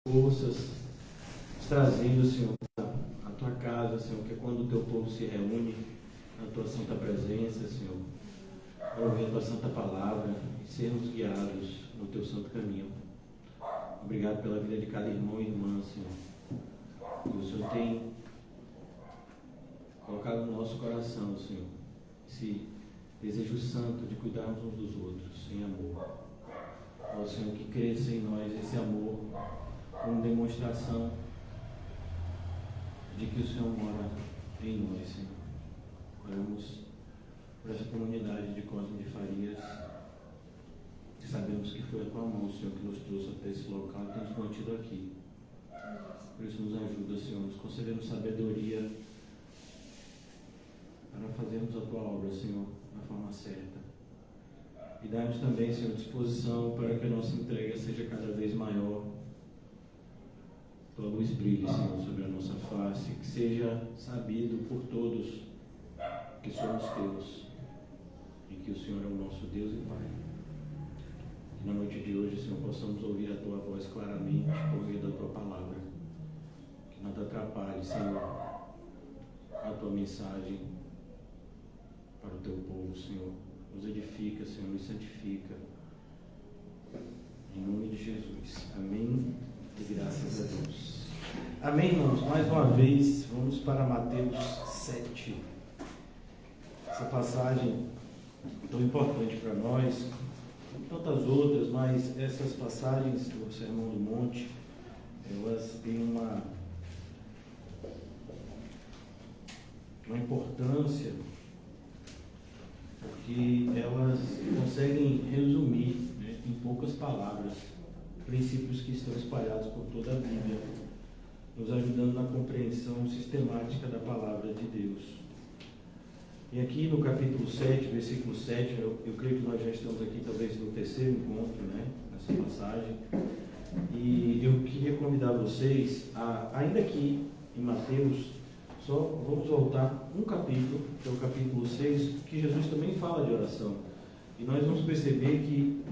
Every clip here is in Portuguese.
forças, trazendo, Senhor, a tua casa, Senhor, que é quando o teu povo se reúne na tua santa presença, Senhor, para ouvir a tua santa palavra e sermos guiados no teu santo caminho. Obrigado pela vida de cada irmão e irmã, Senhor. Que o Senhor tem colocado no nosso coração, Senhor, esse desejo santo de cuidarmos uns dos outros em amor. Ó Senhor, que cresça em nós esse amor como demonstração de que o Senhor mora em nós, Senhor. Oramos por essa comunidade de Cosme de Farias, que sabemos que foi a tua mão, Senhor, que nos trouxe até esse local e tem nos mantido aqui. Por isso nos ajuda, Senhor, nos concedendo sabedoria para fazermos a tua obra, Senhor, da forma certa. E dá-nos também, Senhor, disposição para que a nossa entrega seja cada vez maior. Tua luz brilhe, Senhor, sobre a nossa face, que seja sabido por todos que somos teus e que o Senhor é o nosso Deus e Pai. Que na noite de hoje, Senhor, possamos ouvir a tua voz claramente, ouvir da tua palavra. Que nada atrapalhe, Senhor, a tua mensagem para o teu povo, Senhor. Nos edifica, Senhor, nos santifica. Em nome de Jesus. Amém. E graças a Deus. Amém, irmãos. Mais uma vez, vamos para Mateus 7. Essa passagem tão importante para nós, tantas outras, mas essas passagens do Sermão do Monte, elas têm uma importância, porque elas conseguem resumir, né, em poucas palavras, princípios que estão espalhados por toda a Bíblia, nos ajudando na compreensão sistemática da palavra de Deus. E aqui no capítulo 7, versículo 7, eu creio que nós já estamos aqui talvez no terceiro encontro, né, nessa passagem, e eu queria convidar vocês, ainda aqui em Mateus, só vamos voltar um capítulo, que é o capítulo 6, que Jesus também fala de oração. E nós vamos perceber que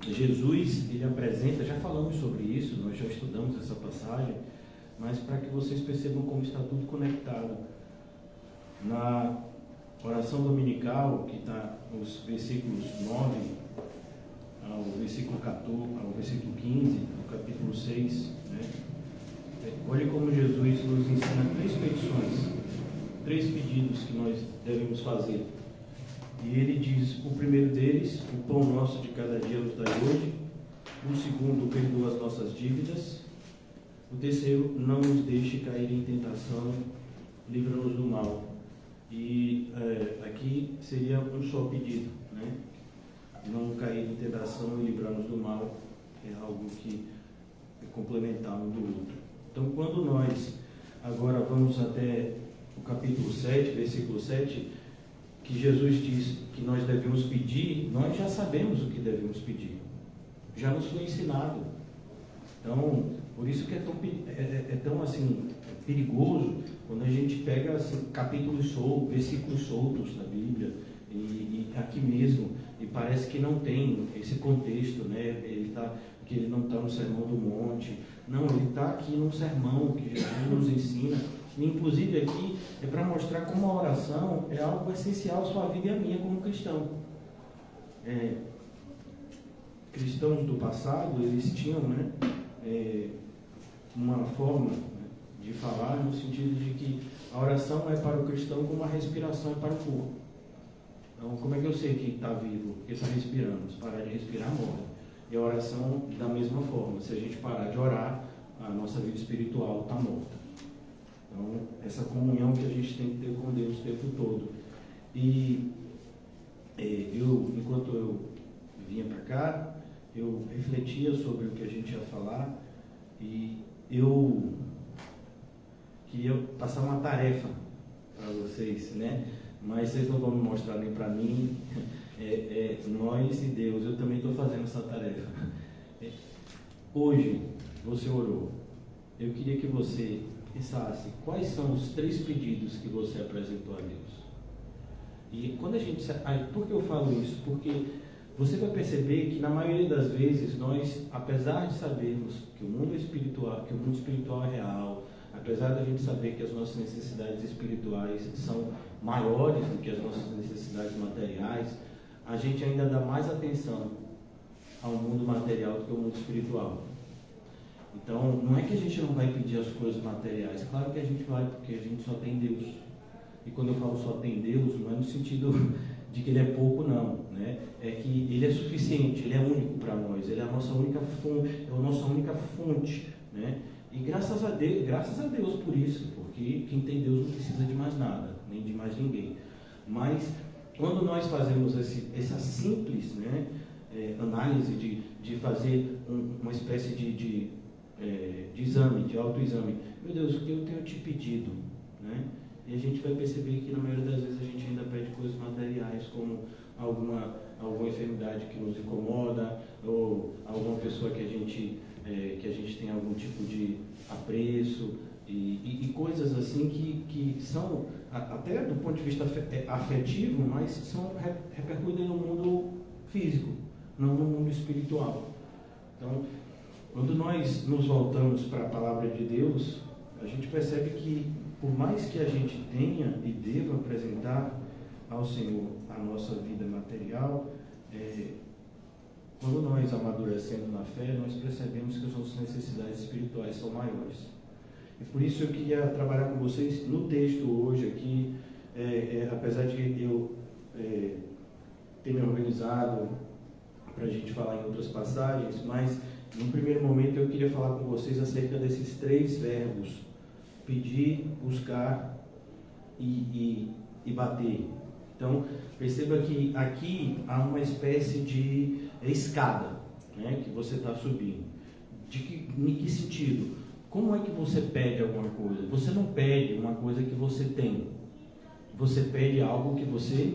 Jesus, ele apresenta, já falamos sobre isso, nós já estudamos essa passagem, mas para que vocês percebam como está tudo conectado. Na oração dominical, que está nos versículos 9 ao versículo 14, ao versículo 15, do capítulo 6, né? Olha como Jesus nos ensina três petições, três pedidos que nós devemos fazer. E ele diz, o primeiro deles, o pão nosso de cada dia nos dai hoje. O segundo, perdoa as nossas dívidas. O terceiro, não nos deixe cair em tentação, livra-nos do mal. E aqui seria um só pedido, né? Não cair em tentação e livrar-nos do mal, é algo que é complementar um do outro. Então, quando nós agora vamos até o capítulo 7, versículo 7, que Jesus diz que nós devemos pedir, nós já sabemos o que devemos pedir. Já nos foi ensinado. Então, por isso que é tão assim, perigoso quando a gente pega assim, capítulos soltos, versículos soltos da Bíblia, e aqui mesmo, e parece que não tem esse contexto, né? Que ele não está no Sermão do Monte. Não, ele está aqui no sermão que Jesus nos ensina. E, inclusive aqui é para mostrar como a oração é algo essencial à sua vida e à minha como cristão. Cristãos do passado, eles tinham, né, uma forma, né, de falar no sentido de que a oração é para o cristão como a respiração é para o corpo. Então, como é que eu sei que está vivo? Porque está respirando. Se parar de respirar, morre. E a oração, da mesma forma, se a gente parar de orar, a nossa vida espiritual está morta. Então, essa comunhão que a gente tem que ter com Deus o tempo todo. E enquanto eu vinha para cá, eu refletia sobre o que a gente ia falar e eu queria passar uma tarefa para vocês, né? Mas vocês não vão me mostrar nem para mim, nós e Deus, eu também estou fazendo essa tarefa. Hoje, você orou, eu queria que você pensasse quais são os três pedidos que você apresentou a Deus. E quando a gente... Por que eu falo isso? Porque você vai perceber que na maioria das vezes nós, apesar de sabermos que o mundo espiritual é real, apesar da gente saber que as nossas necessidades espirituais são maiores do que as nossas necessidades materiais, a gente ainda dá mais atenção ao mundo material do que ao mundo espiritual. Então, não é que a gente não vai pedir as coisas materiais, claro que a gente vai, porque a gente só tem Deus. E quando eu falo só tem Deus, não é no sentido de que Ele é pouco, não, né? É que Ele é suficiente, Ele é único para nós, Ele é a nossa única fonte, né? E graças a Deus por isso, porque quem tem Deus não precisa de mais nada, nem de mais ninguém. Mas quando nós fazemos essa simples, né, análise de fazer uma espécie de exame, de autoexame, meu Deus, o que eu tenho te pedido, né? E a gente vai perceber que na maioria das vezes a gente ainda pede coisas materiais, como alguma enfermidade que nos incomoda, ou alguma pessoa que a gente tem algum tipo de apreço, e coisas assim que são, até do ponto de vista afetivo, mas repercutem no mundo físico, não no mundo espiritual. Então, quando nós nos voltamos para a palavra de Deus, a gente percebe que, por mais que a gente tenha e deva apresentar ao Senhor a nossa vida material, quando nós amadurecemos na fé, nós percebemos que as nossas necessidades espirituais são maiores. E por isso eu queria trabalhar com vocês no texto hoje aqui, apesar de eu ter me organizado para a gente falar em outras passagens, mas no primeiro momento eu queria falar com vocês acerca desses 3 verbos: pedir, buscar e bater. Então, perceba que aqui há uma espécie de escada, né, que você está subindo. Em que sentido? Como é que você pede alguma coisa? Você não pede uma coisa que você tem. Você pede algo que você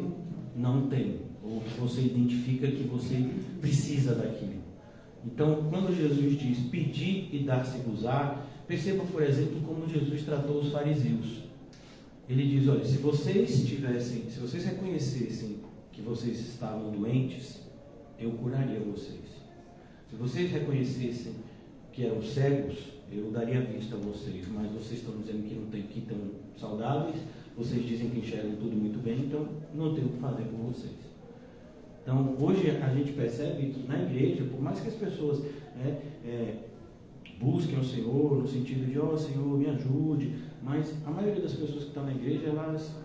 não tem, ou que você identifica que você precisa daquilo. Então, quando Jesus diz pedir e dar-se-vos-á, perceba, por exemplo, como Jesus tratou os fariseus. Ele diz: olha, se vocês reconhecessem que vocês estavam doentes, eu curaria vocês. Se vocês reconhecessem que eram cegos, eu daria vista a vocês. Mas vocês estão dizendo que não tem, que estão saudáveis, vocês dizem que enxergam tudo muito bem, então não tem o que fazer por vocês. Então, hoje a gente percebe que na igreja, por mais que as pessoas busquem o Senhor no sentido de, ó Senhor, me ajude, mas a maioria das pessoas que estão na igreja,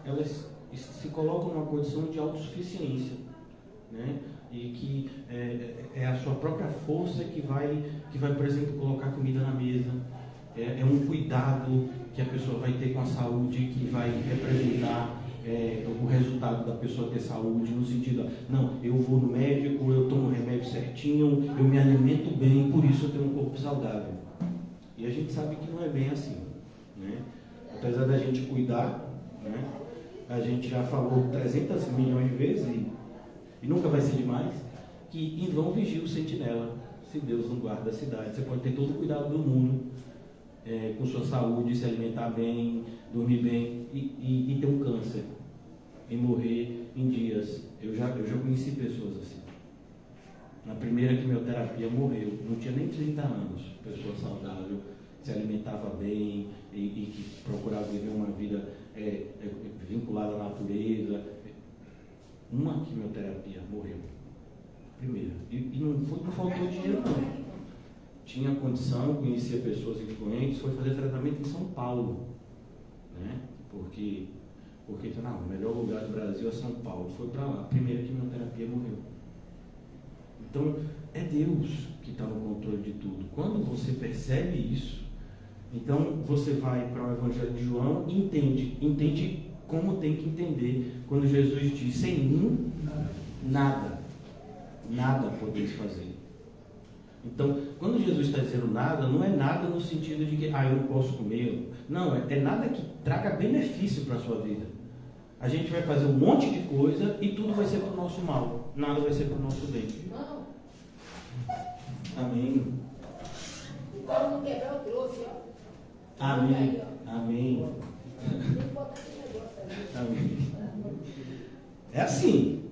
elas se colocam numa condição de autossuficiência, né? E que é a sua própria força que vai, por exemplo, colocar comida na mesa, é um cuidado que a pessoa vai ter com a saúde, que vai representar o resultado da pessoa ter saúde, no sentido, não, eu vou no médico, eu tomo remédio certinho, eu me alimento bem, por isso eu tenho um corpo saudável. E a gente sabe que não é bem assim, né? Apesar da gente cuidar, né? A gente já falou 300 milhões de vezes, e nunca vai ser demais, que em vão vigia o sentinela, se Deus não guarda a cidade. Você pode ter todo o cuidado do mundo, com sua saúde, se alimentar bem, dormir bem e ter um câncer e morrer em dias. Eu já conheci pessoas assim. Na primeira quimioterapia morreu, não tinha nem 30 anos, pessoa saudável, se alimentava bem e que procurava viver uma vida vinculada à natureza. Uma quimioterapia, morreu. Primeira. E não faltou dinheiro, não. Tinha condição, conhecia pessoas influentes, foi fazer tratamento em São Paulo, né? Porque não, o melhor lugar do Brasil é São Paulo. Foi para lá, a primeira quimioterapia, morreu. Então, é Deus que está no controle de tudo. Quando você percebe isso, então você vai para o Evangelho de João e entende como tem que entender. Quando Jesus diz: sem mim, nada podeis fazer. Então, quando Jesus está dizendo nada, não é nada no sentido de que, eu não posso comer. Não, é nada que traga benefício para a sua vida. A gente vai fazer um monte de coisa e tudo vai ser para o nosso mal. Nada vai ser para o nosso bem. Amém. Então não quebrar o trouxe, ó. Amém. Amém. É assim,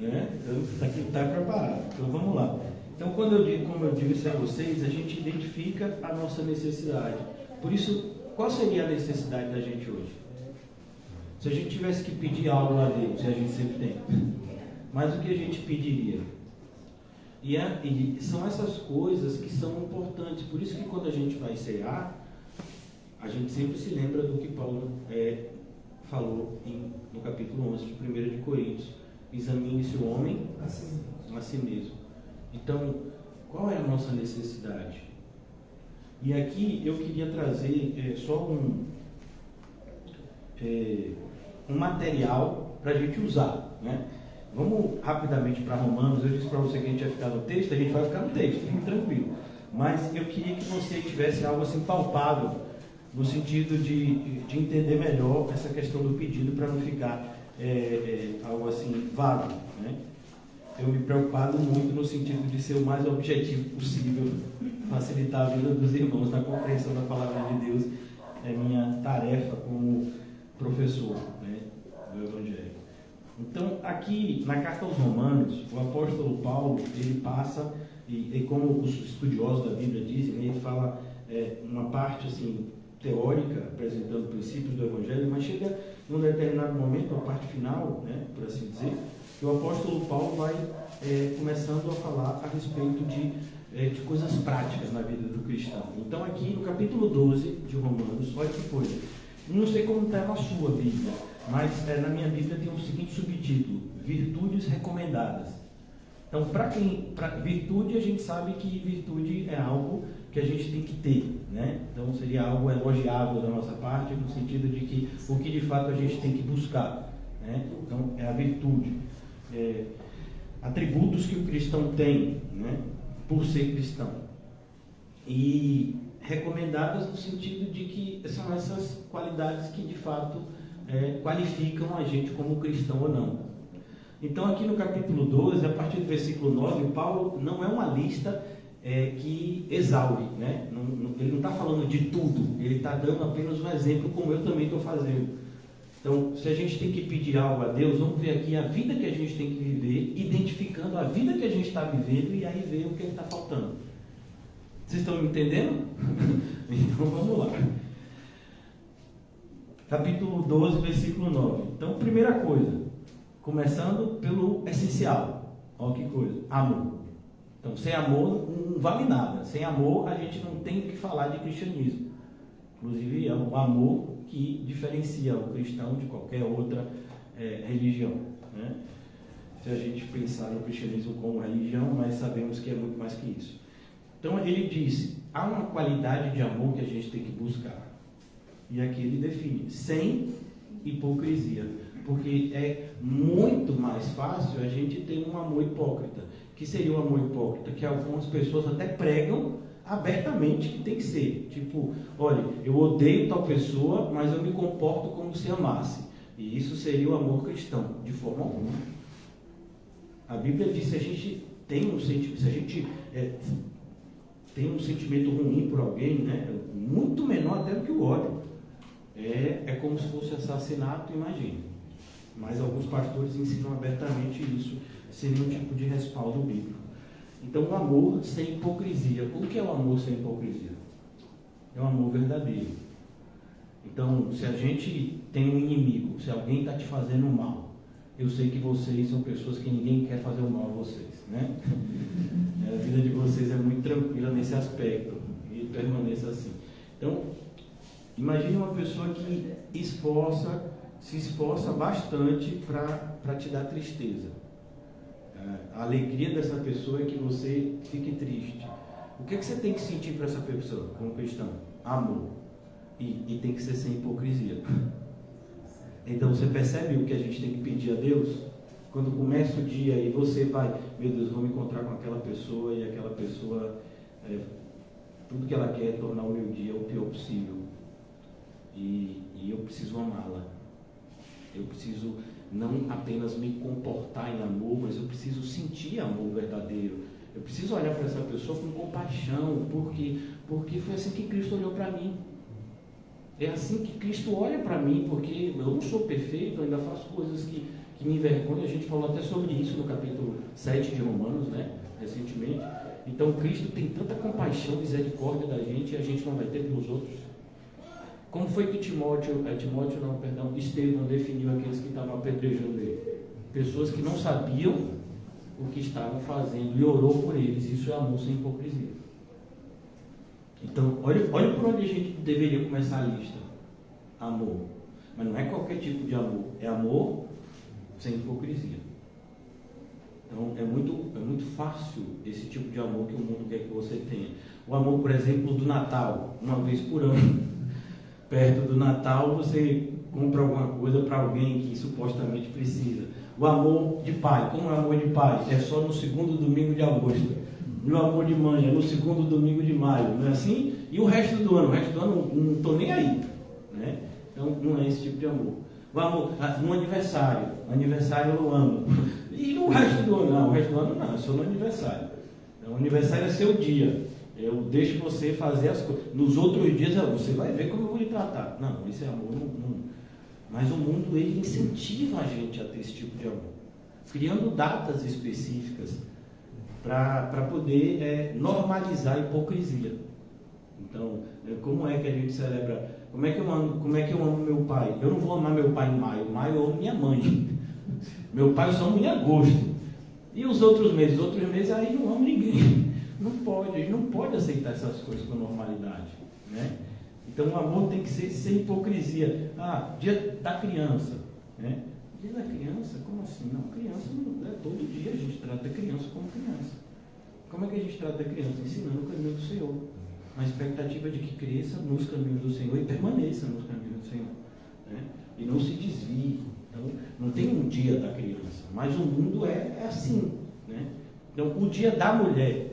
né? Então, isso aqui está preparado. Então, vamos lá. Então, como eu disse a vocês, a gente identifica a nossa necessidade. Por isso, qual seria a necessidade da gente hoje? Se a gente tivesse que pedir algo a Deus, e a gente sempre tem, mas o que a gente pediria? E são essas coisas que são importantes. Por isso que quando a gente vai cear, a gente sempre se lembra do que Paulo falou no capítulo 11 de 1 de Coríntios. Examine-se o homem a si mesmo. Então, qual é a nossa necessidade? E aqui eu queria trazer só um material para a gente usar, né? Vamos rapidamente para Romanos. Eu disse para você que a gente ia ficar no texto, a gente vai ficar no texto, fique tranquilo. Mas eu queria que você tivesse algo assim palpável, no sentido de entender melhor essa questão do pedido, para não ficar algo assim vago, né? Eu me preocupado muito no sentido de ser o mais objetivo possível, facilitar a vida dos irmãos na compreensão da palavra de Deus. É minha tarefa como professor, né, do Evangelho. Então, aqui na carta aos Romanos, o apóstolo Paulo, ele passa, e como os estudiosos da Bíblia dizem, ele fala uma parte assim teórica, apresentando princípios do Evangelho, mas chega num determinado momento, a parte final, né, por assim dizer, que o apóstolo Paulo vai começando a falar a respeito de coisas práticas na vida do cristão. Então, aqui no capítulo 12 de Romanos, olha que coisa. Não sei como está na sua Bíblia, mas na minha Bíblia tem o seguinte subtítulo: Virtudes Recomendadas. Então, para virtude, a gente sabe que virtude é algo que a gente tem que ter, né? Então, seria algo elogiável da nossa parte, no sentido de que o que de fato a gente tem que buscar, né? Então, é a virtude. Atributos que o cristão tem, né, por ser cristão. E recomendadas no sentido de que são essas qualidades que de fato qualificam a gente como cristão ou não. Então, aqui no capítulo 12, a partir do versículo 9, Paulo não é uma lista que exaure, né? Ele não está falando de tudo, ele está dando apenas um exemplo, como eu também estou fazendo. Então, se a gente tem que pedir algo a Deus, vamos ver aqui a vida que a gente tem que viver, identificando a vida que a gente está vivendo, e aí ver o que está faltando. Vocês estão me entendendo? Então, vamos lá. Capítulo 12, versículo 9. Então, primeira coisa, começando pelo essencial. Olha que coisa, amor. Então, sem amor não vale nada. Sem amor, a gente não tem o que falar de cristianismo. Inclusive, é o amor que diferencia o cristão de qualquer outra religião, né? Se a gente pensar no cristianismo como religião, mas sabemos que é muito mais que isso. Então, ele disse, há uma qualidade de amor que a gente tem que buscar. E aqui ele define, sem hipocrisia. Porque é muito mais fácil a gente ter um amor hipócrita. Que seria o amor hipócrita? Que algumas pessoas até pregam abertamente que tem que ser. Tipo, olha, eu odeio tal pessoa, mas eu me comporto como se amasse. E isso seria o amor cristão, de forma alguma. A Bíblia diz que se a gente tem um sentimento ruim por alguém, né, muito menor até do que o ódio, é como se fosse assassinato, imagine. Mas alguns pastores ensinam abertamente isso, seria um tipo de respaldo bíblico. Então, o amor sem hipocrisia. O que é o amor sem hipocrisia? É o amor verdadeiro. Então, se a gente tem um inimigo, se alguém está te fazendo mal, eu sei que vocês são pessoas que ninguém quer fazer o mal a vocês, né? A vida de vocês é muito tranquila nesse aspecto, e permaneça assim. Então, imagine uma pessoa que se esforça bastante para te dar tristeza. A alegria dessa pessoa é que você fique triste. O que você tem que sentir para essa pessoa como cristão? Amor. E tem que ser sem hipocrisia. Então você percebe o que a gente tem que pedir a Deus? Quando começa o dia e você vai, meu Deus, vou me encontrar com aquela pessoa, e aquela pessoa, tudo que ela quer é tornar o meu dia o pior possível. E eu preciso amá-la. Eu preciso não apenas me comportar em amor, mas eu preciso sentir amor verdadeiro. Eu preciso olhar para essa pessoa com compaixão, porque foi assim que Cristo olhou para mim. É assim que Cristo olha para mim, porque eu não sou perfeito, eu ainda faço coisas que que me envergonha. A gente falou até sobre isso no capítulo 7 de Romanos, né? Recentemente. Então, Cristo tem tanta compaixão, misericórdia da gente, e a gente não vai ter pelos outros. Como foi que Estevão definiu aqueles que estavam apedrejando ele? Pessoas que não sabiam o que estavam fazendo e orou por eles. Isso é amor sem hipocrisia. Então, olha por onde a gente deveria começar a lista. Amor. Mas não é qualquer tipo de amor. É amor sem hipocrisia. Então, é muito fácil esse tipo de amor que o mundo quer que você tenha. O amor, por exemplo, do Natal, uma vez por ano. Perto do Natal, você compra alguma coisa para alguém que supostamente precisa. O amor de pai. Como é o amor de pai? É só no segundo domingo de agosto. E o amor de mãe é no segundo domingo de maio. Não é assim? E o resto do ano? O resto do ano não estou nem aí. Né? Então, não é esse tipo de amor. O amor no aniversário. Aniversário eu amo. E no resto do ano? Não, o resto do ano não. É só no aniversário. Então, o aniversário é seu dia. Eu deixo você fazer as coisas. Nos outros dias, você vai ver como eu vou lhe tratar. Não, isso é amor. Não. Mas o mundo, ele incentiva a gente a ter esse tipo de amor. Criando datas específicas para poder normalizar a hipocrisia. Então, como é que a gente celebra? Como é que eu amo meu pai? Eu não vou amar meu pai em maio. Maio eu amo minha mãe. Meu pai só ama em agosto. E os outros meses? Outros meses aí não amo ninguém. Não pode, a gente não pode aceitar essas coisas com normalidade, né? Então o amor tem que ser sem hipocrisia. Dia da criança, né? Dia da criança? Como assim? Não, criança não é todo dia a gente trata a criança como criança. Como é que a gente trata a criança? Ensinando o caminho do Senhor. A expectativa de que cresça nos caminhos do Senhor e permaneça nos caminhos do Senhor, né? E não se desvie. Então, não tem um dia da criança, mas o mundo é assim, né? Então, o dia da mulher.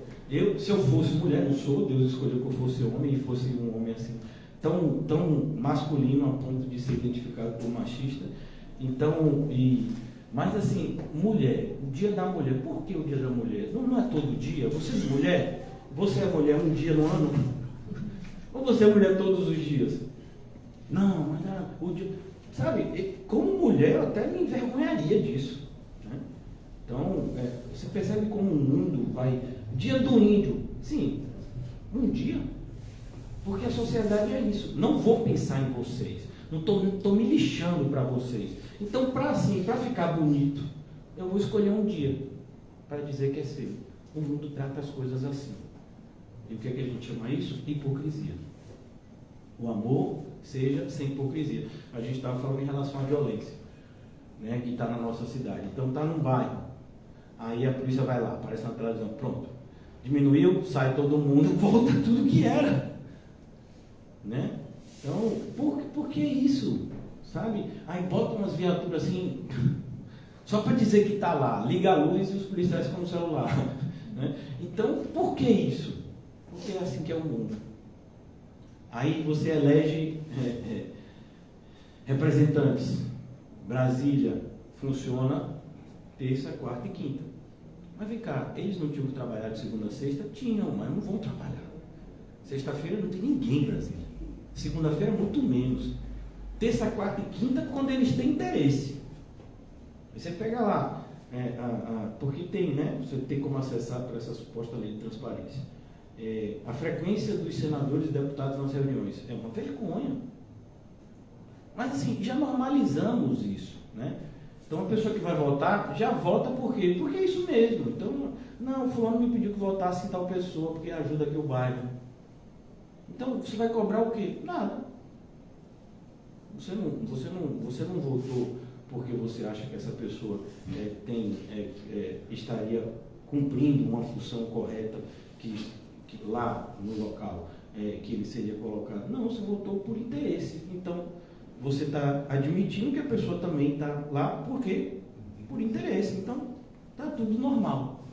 Se eu fosse mulher, não sou, Deus escolheu que eu fosse homem e fosse um homem assim, tão masculino a ponto de ser identificado como machista. Então, mas assim, mulher, o dia da mulher, por que o dia da mulher? Não é todo dia. Você é mulher um dia no ano? Ou você é mulher todos os dias? Não, mas o dia, sabe, como mulher eu até me envergonharia disso, né? Então, você percebe como o mundo vai. Dia do índio, sim, um dia, porque a sociedade é isso. Não vou pensar em vocês, não estou me lixando para vocês. Então, para ficar bonito, eu vou escolher um dia para dizer que é seu. O mundo trata as coisas assim. E o que é que a gente chama isso? Hipocrisia. O amor seja sem hipocrisia. A gente estava falando em relação à violência, né, que está na nossa cidade. Então, está num bairro, aí a polícia vai lá, aparece na televisão, pronto. Diminuiu, sai todo mundo, volta tudo que era, né? Então, por que isso? Sabe? Aí bota umas viaturas assim, só para dizer que está lá, liga a luz e os policiais ficam no celular, né? Então, por que isso? Porque é assim que é o mundo. Aí você elege representantes. Brasília funciona terça, quarta e quinta. Mas vem cá, eles não tinham que trabalhar de segunda a sexta? Tinham, mas não vão trabalhar. Sexta-feira não tem ninguém em Brasília. Segunda-feira muito menos. Terça, quarta e quinta quando eles têm interesse. Aí você pega lá, porque tem, né? Você tem como acessar por essa suposta lei de transparência. A frequência dos senadores e deputados nas reuniões é uma vergonha. Mas assim, já normalizamos isso, né? Então, a pessoa que vai votar, já vota por quê? Porque é isso mesmo. Então, não, fulano me pediu que votasse em tal pessoa, porque ajuda aqui o bairro. Então, você vai cobrar o quê? Nada. Você não votou porque você acha que essa pessoa estaria cumprindo uma função correta que lá no local que ele seria colocado. Não, você votou por interesse. Então, você está admitindo que a pessoa também está lá por quê? Por interesse. Então, está tudo normal.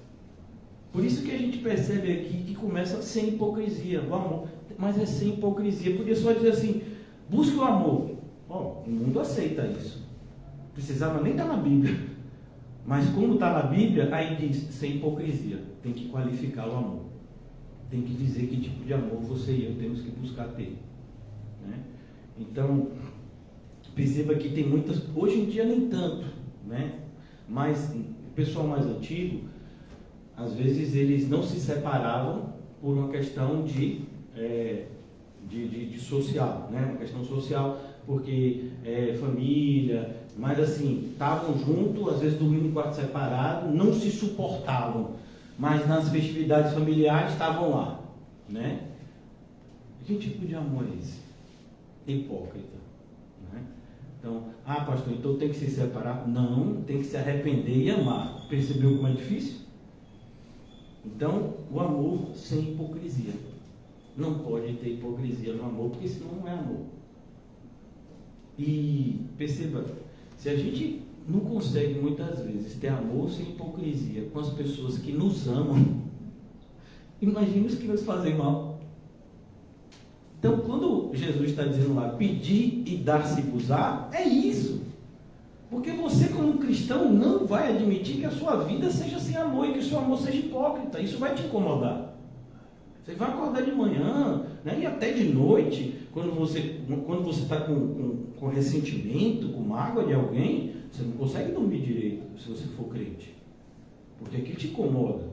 Por isso que a gente percebe aqui que começa sem hipocrisia, o amor. Mas é sem hipocrisia. Podia só dizer assim, busque o amor. O mundo aceita isso. Precisava nem estar na Bíblia. Mas como está na Bíblia, aí diz, sem hipocrisia. Tem que qualificar o amor. Tem que dizer que tipo de amor você e eu temos que buscar ter. Né? Então, perceba que tem muitas, hoje em dia nem tanto, né? Mas o pessoal mais antigo, às vezes eles não se separavam por uma questão de social, né? Uma questão social, porque família, mas assim, estavam juntos, às vezes dormindo em quarto separado, não se suportavam, mas nas festividades familiares estavam lá, né? Que tipo de amor é esse? Hipócrita, né? Então, pastor, então tem que se separar? Não, tem que se arrepender e amar. Percebeu como é difícil? Então, o amor sem hipocrisia. Não pode ter hipocrisia no amor, porque senão não é amor. E perceba, se a gente não consegue muitas vezes ter amor sem hipocrisia com as pessoas que nos amam, imagine os que nos fazem mal. Então, quando Jesus está dizendo lá, pedir e dar-se-vos-á, é isso. Porque você, como cristão, não vai admitir que a sua vida seja sem amor e que o seu amor seja hipócrita. Isso vai te incomodar. Você vai acordar de manhã, né, e até de noite, quando você está com ressentimento, com mágoa de alguém, você não consegue dormir direito se você for crente. Porque aquilo te incomoda,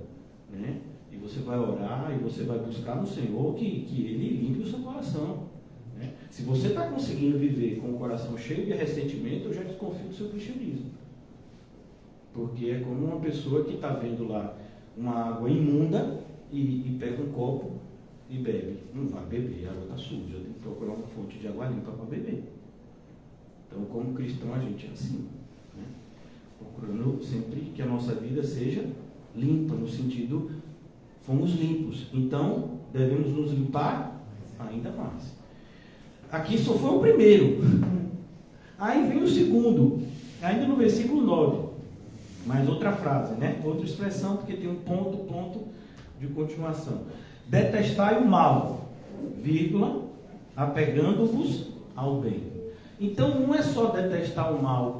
né? E você vai orar e você vai buscar no Senhor que Ele limpe o seu coração, né? Se você está conseguindo viver com o coração cheio de ressentimento, eu já desconfio do seu cristianismo. Porque é como uma pessoa que está vendo lá uma água imunda e pega um copo e bebe. Não vai beber, a água está suja, tem que procurar uma fonte de água limpa para beber. Então, como cristão, a gente é assim, né? Procurando sempre que a nossa vida seja limpa, no sentido, fomos limpos, então devemos nos limpar ainda mais. Aqui só foi o primeiro. Aí vem o segundo, ainda no versículo 9. Mais outra frase, né? Outra expressão, porque tem um ponto de continuação. Detestai o mal, vírgula, apegando-vos ao bem. Então não é só detestar o mal.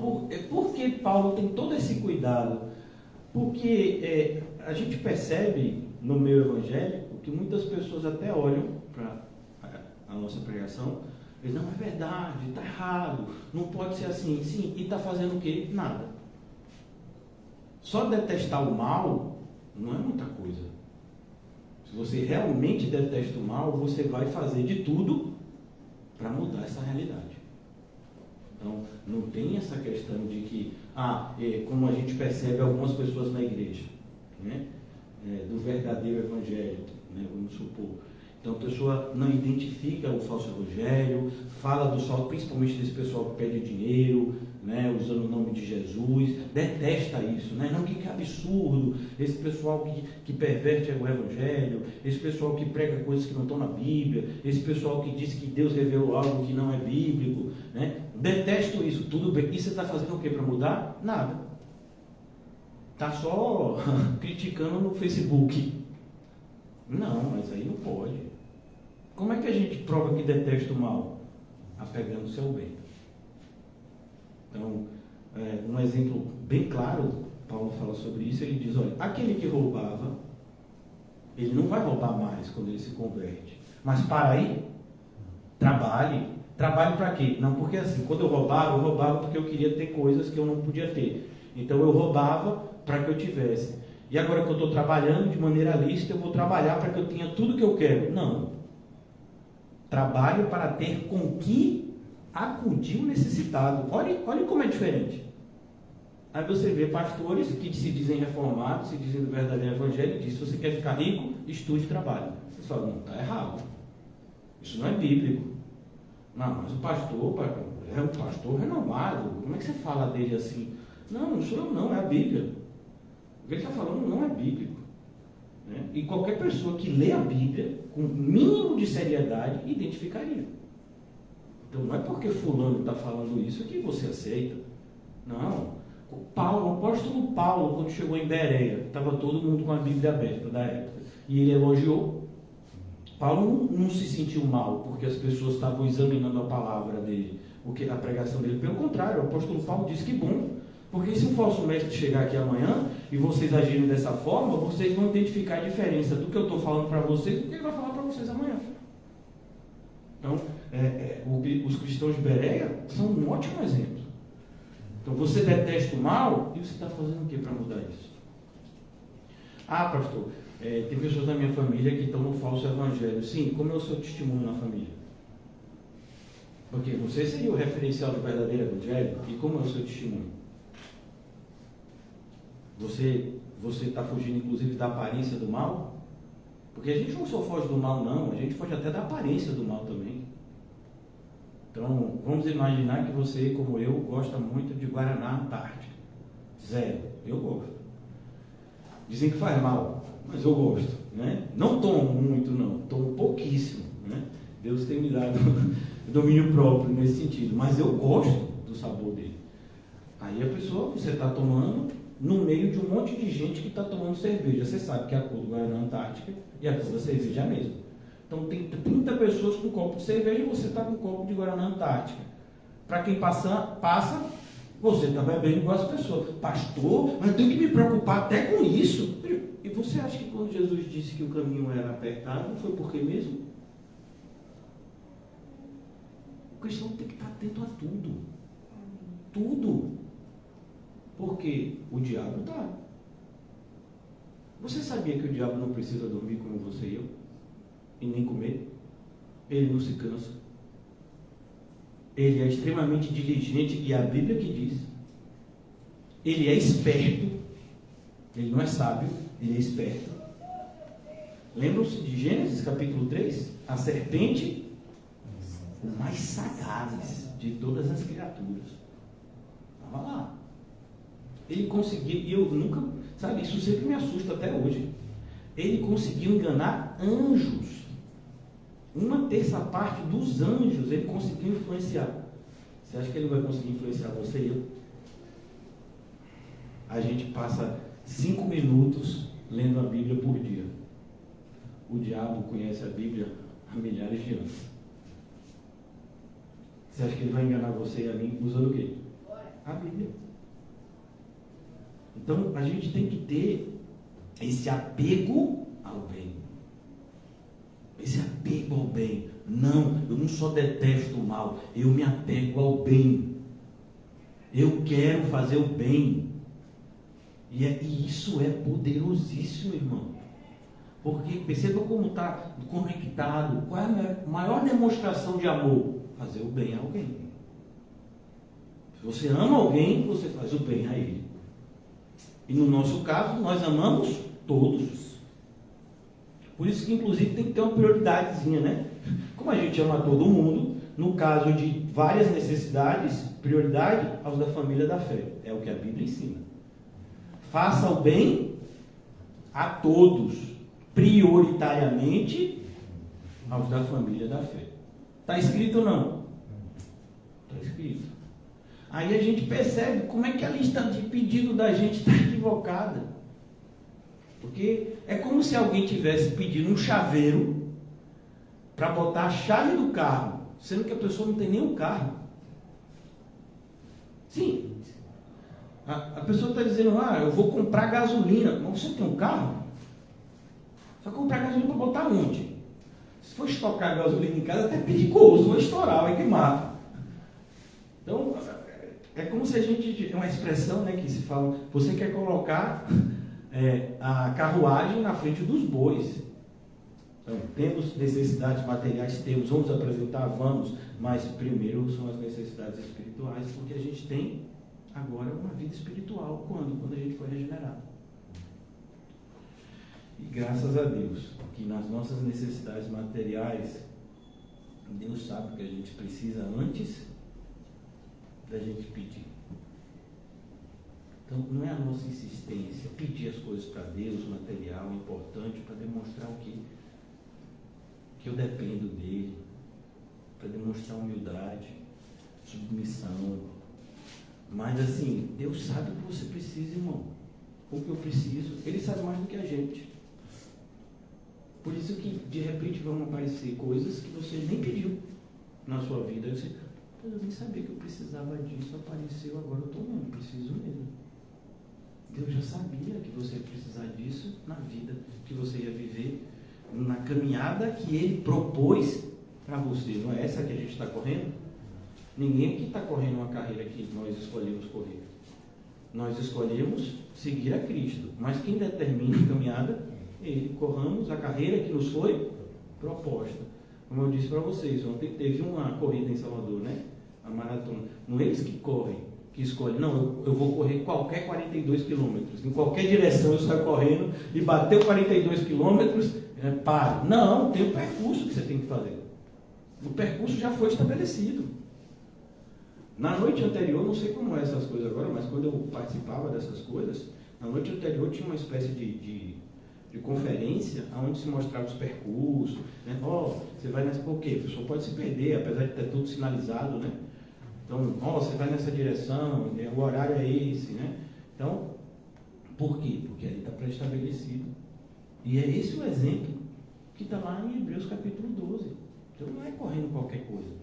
Por que Paulo tem todo esse cuidado? Porque a gente percebe no meio evangélico que muitas pessoas até olham para a nossa pregação e dizem, não, é verdade, está errado, não pode ser assim. Sim, e está fazendo o quê? Nada. Só detestar o mal não é muita coisa. Se você realmente detesta o mal, você vai fazer de tudo para mudar essa realidade. Então, não tem essa questão de que, como a gente percebe algumas pessoas na igreja, né? Do verdadeiro evangelho, né? Vamos supor. Então, a pessoa não identifica o falso evangelho, fala do salto, principalmente desse pessoal que pede dinheiro, né? Usando o nome de Jesus, detesta isso, né? Não, que absurdo, esse pessoal que perverte o evangelho, esse pessoal que prega coisas que não estão na Bíblia, esse pessoal que diz que Deus revelou algo que não é bíblico, né? Detesto isso, tudo bem. E você está fazendo o que para mudar? Nada. Está só criticando no Facebook. Não, mas aí não pode. Como é que a gente prova que detesta o mal? Apegando-se ao bem. Então, um exemplo bem claro, Paulo fala sobre isso, ele diz, olha, aquele que roubava, ele não vai roubar mais quando ele se converte. Mas para aí, trabalhe para quê? Não, porque assim, quando eu roubava porque eu queria ter coisas que eu não podia ter. Então eu roubava para que eu tivesse. E agora que eu estou trabalhando de maneira lícita, eu vou trabalhar para que eu tenha tudo que eu quero. Não. Trabalho para ter com que acudir o necessitado. Olha como é diferente. Aí você vê pastores que se dizem reformados, se dizem do verdadeiro evangelho, e diz, se você quer ficar rico, estude e trabalhe. Você fala, não, está errado. Isso não é bíblico. Não, mas o pastor é um pastor renomado. Como é que você fala dele assim? Não sou eu não, é a Bíblia. O que ele está falando não é bíblico. Né? E qualquer pessoa que lê a Bíblia, com o mínimo de seriedade, identificaria. Então não é porque fulano está falando isso que você aceita. Não. O apóstolo Paulo, quando chegou em Bereia, estava todo mundo com a Bíblia aberta da época, e ele elogiou. Paulo não se sentiu mal porque as pessoas estavam examinando a palavra dele, a pregação dele. Pelo contrário, o apóstolo Paulo disse que bom, porque se um falso mestre chegar aqui amanhã e vocês agirem dessa forma, vocês vão identificar a diferença do que eu estou falando para vocês e do que ele vai falar para vocês amanhã. Então, os cristãos de Bereia são um ótimo exemplo. Então você detesta o mal e você está fazendo o que para mudar isso? Ah, pastor, tem pessoas da minha família que estão no falso evangelho. Sim, como é o seu testemunho na família? Porque você seria o referencial do verdadeiro evangelho. E como é o seu testemunho? Você está fugindo inclusive da aparência do mal? Porque a gente não só foge do mal não, a gente foge até da aparência do mal também. Então, vamos imaginar que você, como eu, gosta muito de Guaraná Antártica. Zero. Eu gosto. Dizem que faz mal, mas eu gosto, né? Não tomo muito não, tomo pouquíssimo, né? Deus tem me dado domínio próprio nesse sentido, mas eu gosto do sabor dele. Aí a pessoa, você está tomando no meio de um monte de gente que está tomando cerveja. Você sabe que a cor do Guaraná Antártica e a cor da cerveja é a mesma. Então tem 30 pessoas com um copo de cerveja e você está com um copo de Guaraná Antártica. Para quem passa, você está bebendo igual as pessoas. Pastor, mas eu tenho que me preocupar até com isso. E você acha que quando Jesus disse que o caminho era apertado, foi por quê mesmo? O cristão tem que estar atento a tudo. Tudo. Porque o diabo está. Você sabia que o diabo não precisa dormir como você e eu? E nem comer? Ele não se cansa. Ele é extremamente diligente, e a Bíblia que diz. Ele é esperto. Ele não é sábio, ele é esperto. Lembram-se de Gênesis capítulo 3? A serpente, o mais sagaz de todas as criaturas. Estava lá. Ele conseguiu, e eu nunca, sabe, isso sempre me assusta até hoje. Ele conseguiu enganar anjos. 1/3 dos anjos ele conseguiu influenciar. Você acha que ele vai conseguir influenciar você e eu? A gente passa 5 minutos lendo a Bíblia por dia. O diabo conhece a Bíblia há milhares de anos. Você acha que ele vai enganar você e a mim usando o quê? A Bíblia. Então a gente tem que ter esse apego ao bem. Esse apego ao bem. Não, eu não só detesto o mal, eu me apego ao bem. Eu quero fazer o bem. E isso é poderosíssimo, irmão. Porque perceba como está conectado. Qual é a maior demonstração de amor? Fazer o bem a alguém. Se você ama alguém, você faz o bem a ele. E no nosso caso, nós amamos todos. Por isso que inclusive tem que ter uma prioridadezinha, né? Como a gente ama todo mundo, no caso de várias necessidades, prioridade aos da família da fé. É o que a Bíblia ensina. Faça o bem a todos, prioritariamente aos da família da fé. Está escrito ou não? Está escrito. Aí a gente percebe como é que a lista de pedido da gente está equivocada. Porque é como se alguém tivesse pedindo um chaveiro para botar a chave do carro, sendo que a pessoa não tem nem um carro. Sim. A pessoa está dizendo, eu vou comprar gasolina. Mas você tem um carro? Você vai comprar gasolina para botar onde? Se for estocar gasolina em casa, é até perigoso, vai estourar, vai queimar. Então, é como se a gente, é uma expressão, né, que se fala, você quer colocar a carruagem na frente dos bois. Então, temos necessidades materiais, vamos apresentar, vamos, mas primeiro são as necessidades espirituais, porque a gente tem agora uma vida espiritual. Quando a gente foi regenerado. E graças a Deus, que nas nossas necessidades materiais, Deus sabe o que a gente precisa antes da gente pedir. Então, não é a nossa insistência pedir as coisas para Deus, material, importante, para demonstrar o que eu dependo dele, para demonstrar humildade, submissão. Mas assim, Deus sabe o que você precisa, irmão. O que eu preciso, Ele sabe mais do que a gente. Por isso que de repente vão aparecer coisas que você nem pediu na sua vida. Aí você, eu nem sabia que eu precisava disso, apareceu, agora eu estou não, preciso mesmo. Deus já sabia que você ia precisar disso na vida que você ia viver, na caminhada que Ele propôs para você. Não é essa que a gente está correndo? Ninguém aqui está correndo uma carreira que nós escolhemos correr. Nós escolhemos seguir a Cristo. Mas quem determina a caminhada, ele. Corramos a carreira que nos foi proposta. Como eu disse para vocês, ontem teve uma corrida em Salvador, né? A maratona. Não é eles que correm, que escolhem. Não, eu vou correr qualquer 42 quilômetros. Em qualquer direção eu saio correndo e bateu 42 quilômetros, paro. Não, tem um percurso que você tem que fazer. O percurso já foi estabelecido. Na noite anterior, não sei como é essas coisas agora, mas quando eu participava dessas coisas, na noite anterior tinha uma espécie de conferência, onde se mostrava os percursos, né? Você vai nessa... Por quê? A pessoa pode se perder, apesar de ter tudo sinalizado, né? Então, você vai nessa direção, o horário é esse, né? Então, por quê? Porque ali está pré-estabelecido. E é esse o exemplo que está lá em Hebreus capítulo 12. Então, não é correndo qualquer coisa,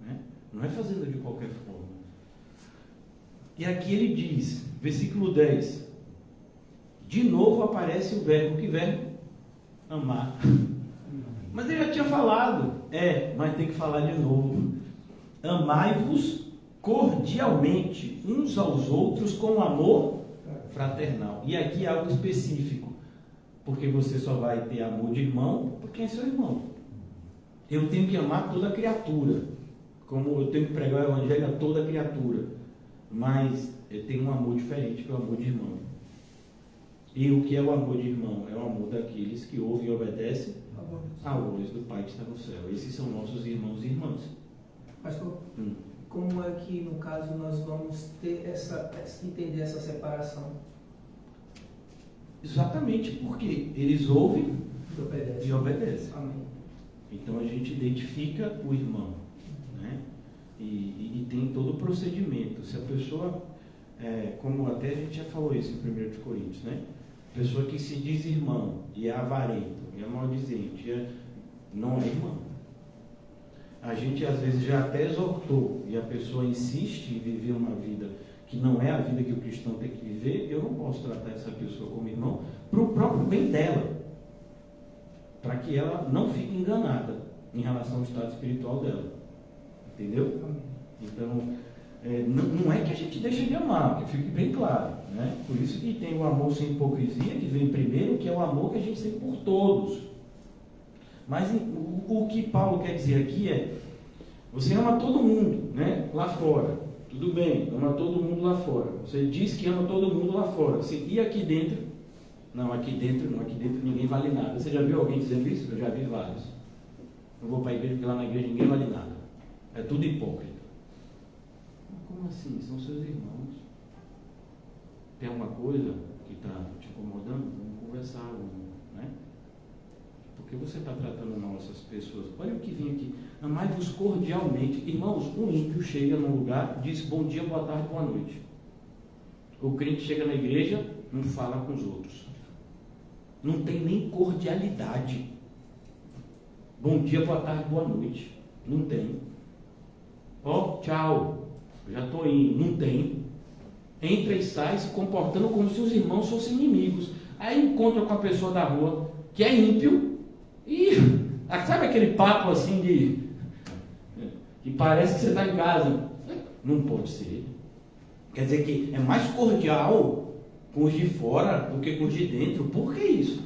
né? Não é fazendo de qualquer forma. E aqui ele diz, versículo 10, de novo aparece o verbo, que verbo? Amar. Mas ele já tinha falado, mas tem que falar de novo. Amai-vos cordialmente uns aos outros com amor fraternal. E aqui é algo específico, porque você só vai ter amor de irmão por quem é seu irmão. Eu tenho que amar toda criatura, como eu tenho que pregar o evangelho a toda criatura, mas eu tenho um amor diferente que o amor de irmão. E o que é o amor de irmão? É o amor daqueles que ouvem e obedecem à voz do Pai que está no céu. Esses são nossos irmãos e irmãs. Pastor, como é que no caso nós vamos ter entender essa separação? Exatamente porque eles ouvem E e obedecem. Amém. Então a gente identifica o irmão, né? E tem todo o procedimento. Se a pessoa, como até a gente já falou isso em 1 de Coríntios, né? Pessoa que se diz irmão e é avarento, e é maldizente, não é irmão. A gente às vezes já até exortou e a pessoa insiste em viver uma vida que não é a vida que o cristão tem que viver. Eu não posso tratar essa pessoa como irmão para o próprio bem dela, para que ela não fique enganada em relação ao estado espiritual dela. Entendeu? Então, não é que a gente deixe de amar, que fique bem claro, né? Por isso que tem o amor sem hipocrisia, que vem primeiro, que é o amor que a gente tem por todos. Mas o que Paulo quer dizer aqui você ama todo mundo, né? Lá fora. Tudo bem, ama todo mundo lá fora. Você diz que ama todo mundo lá fora. E aqui dentro? Não, aqui dentro ninguém vale nada. Você já viu alguém dizendo isso? Eu já vi vários. Eu vou para a igreja, porque lá na igreja ninguém vale nada. É tudo hipócrita. Mas como assim? São seus irmãos. Tem alguma coisa que está te incomodando? Vamos conversar, né? Porque você está tratando mal essas pessoas. Olha o que vem aqui. Amai-vos cordialmente. Irmãos, um ímpio chega num lugar, diz bom dia, boa tarde, boa noite. O crente chega na igreja, não fala com os outros. Não tem nem cordialidade. Bom dia, boa tarde, boa noite. Não tem. Tchau, já estou indo. Não tem. Entra e sai se comportando como se os irmãos fossem inimigos. Aí encontra com a pessoa da rua que é ímpio e sabe aquele papo assim que parece que você está em casa. Não pode ser. Quer dizer que é mais cordial com os de fora do que com os de dentro. Por que isso?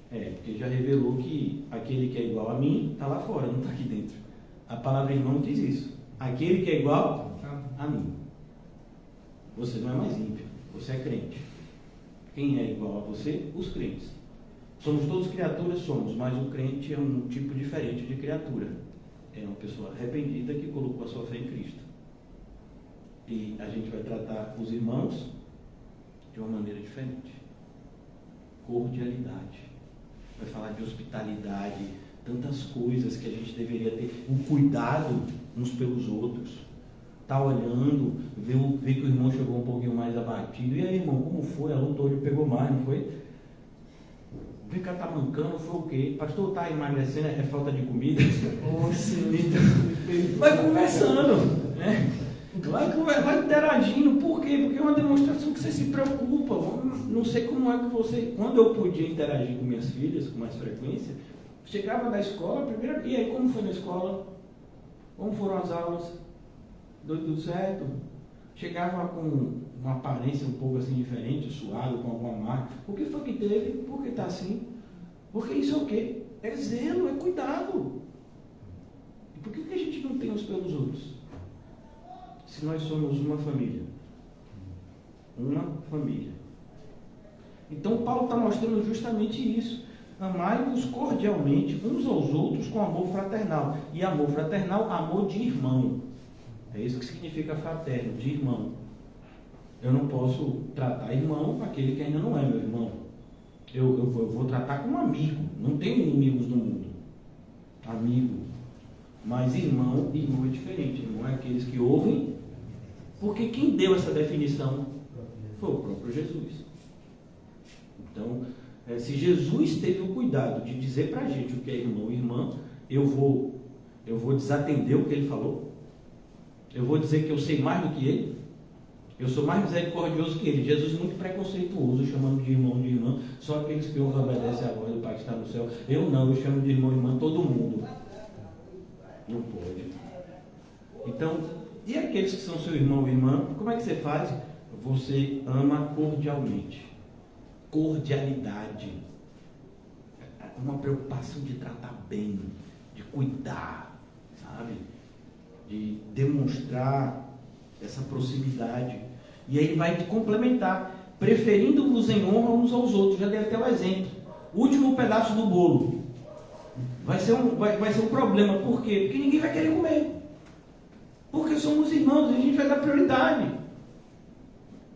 Porque já revelou que aquele que é igual a mim está lá fora, não está aqui dentro. A palavra irmão diz isso. Aquele que é igual a mim. Você não é mais ímpio, você é crente. Quem é igual a você? Os crentes. Somos todos criaturas, mas o crente é um tipo diferente de criatura. É uma pessoa arrependida que colocou a sua fé em Cristo. E a gente vai tratar os irmãos de uma maneira diferente. Cordialidade. Vai falar de hospitalidade, tantas coisas que a gente deveria ter. Um cuidado uns pelos outros. Tá olhando, vê que o irmão chegou um pouquinho mais abatido. E aí, irmão, como foi? A luta hoje pegou mais, não foi? Vem cá, tá mancando, foi o quê? Pastor, tá emagrecendo, é falta de comida? Então, vai conversando, né? Vai interagindo. Por quê? Porque é uma demonstração que você se preocupa. Não sei como é que você... Quando eu podia interagir com minhas filhas com mais frequência, chegava da escola, primeiro... E aí, como foi na escola? Como foram as aulas? Deu tudo certo? Chegava com uma aparência um pouco assim diferente, suado, com alguma marca. O que foi que teve? Por que está assim? Porque isso é o quê? É zelo, é cuidado. E por que a gente não tem uns pelos outros? Se nós somos uma família. Uma família. Então Paulo está mostrando justamente isso. Amai-vos cordialmente uns aos outros com amor fraternal. E amor fraternal, amor de irmão. É isso que significa fraterno, de irmão. Eu não posso tratar irmão aquele que ainda não é meu irmão. Eu vou tratar como amigo. Não tenho inimigos no mundo. Amigo. Mas irmão é diferente. Irmão é aqueles que ouvem. Porque quem deu essa definição foi o próprio Jesus. Então, se Jesus teve o cuidado de dizer para a gente o que é irmão e irmã, eu vou desatender o que ele falou? Eu vou dizer que eu sei mais do que ele? Eu sou mais misericordioso que ele. Jesus muito preconceituoso, chamando de irmão, de irmã, só aqueles que honram obedecem a voz do Pai que está no céu. Eu não, eu chamo de irmão e irmã todo mundo. Não pode. Então, e aqueles que são seu irmão e irmã, como é que você faz? Você ama cordialmente. Cordialidade. Uma preocupação de tratar bem, de cuidar, sabe? De demonstrar essa proximidade. E aí ele vai complementar, preferindo-vos em honra uns aos outros. Já dei até o exemplo. Último pedaço do bolo. Vai ser um problema. Por quê? Porque ninguém vai querer comer. Porque somos irmãos e a gente vai dar prioridade.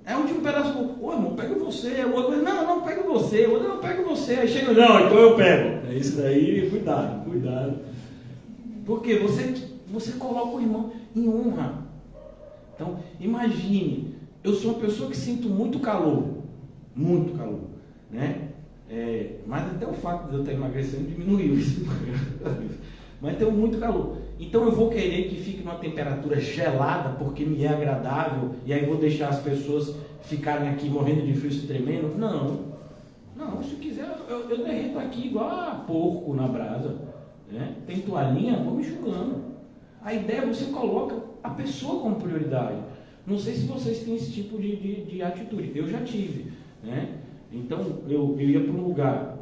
É o último pedaço do bolo. Ô irmão, pega você. O outro, não, pega você. O outro, não, pega você. Aí chega, não, então eu pego. É isso daí, cuidado. Porque você coloca o irmão em honra. Então, imagine, eu sou uma pessoa que sinto muito calor, né? Mas até o fato de eu estar emagrecendo diminuiu isso. Mas tenho muito calor. Então eu vou querer que fique numa temperatura gelada, porque me é agradável, e aí vou deixar as pessoas ficarem aqui morrendo de frio se tremendo? Não, se quiser, eu derreto aqui igual a porco na brasa. Né? Tem toalhinha, vou me enxugando. A ideia é você coloca a pessoa como prioridade. Não sei se vocês têm esse tipo de atitude. Eu já tive. Né? Então, eu ia para um lugar,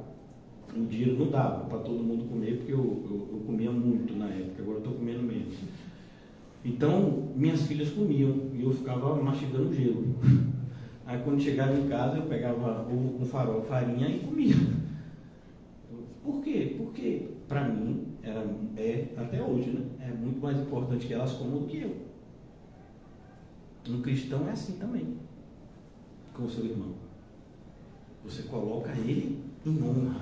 o dinheiro não dava para todo mundo comer, porque eu comia muito na época, agora eu estou comendo menos. Então, minhas filhas comiam e eu ficava mastigando gelo. Aí, quando chegava em casa, eu pegava ovo com farol, farinha e comia. Por quê? Porque, para mim, até hoje, né? É muito mais importante que elas comam do que eu. Um cristão é assim também, com o seu irmão. Você coloca ele em honra.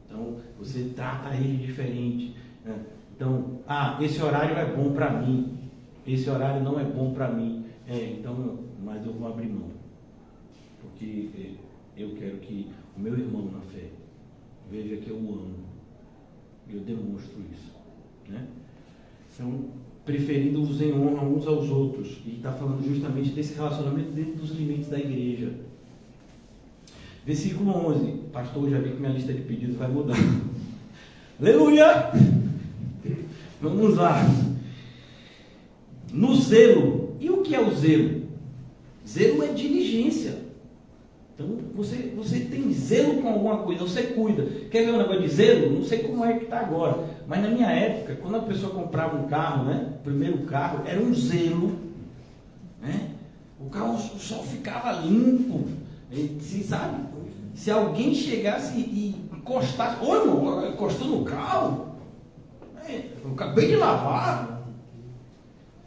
Então, você trata ele diferente. Né? Então, esse horário é bom para mim. Esse horário não é bom para mim. Então, mas eu vou abrir mão. Porque eu quero que o meu irmão na fé veja que eu o amo. Eu demonstro isso. Né? Então, preferindo-vos em honra uns aos outros. E está falando justamente desse relacionamento dentro dos limites da igreja. Versículo 11. Pastor, já vi que minha lista de pedidos vai mudar. Aleluia! Vamos lá. No zelo. E o que é o zelo? Zelo é diligência. Então, você tem zelo com alguma coisa, você cuida. Quer ver um negócio de zelo? Não sei como é que está agora. Mas na minha época, quando a pessoa comprava um carro, né? O primeiro carro, era um zelo. Né? O carro só ficava limpo. Se, sabe? Se alguém chegasse e encostasse, ô irmão, encostou no carro, eu acabei de lavar,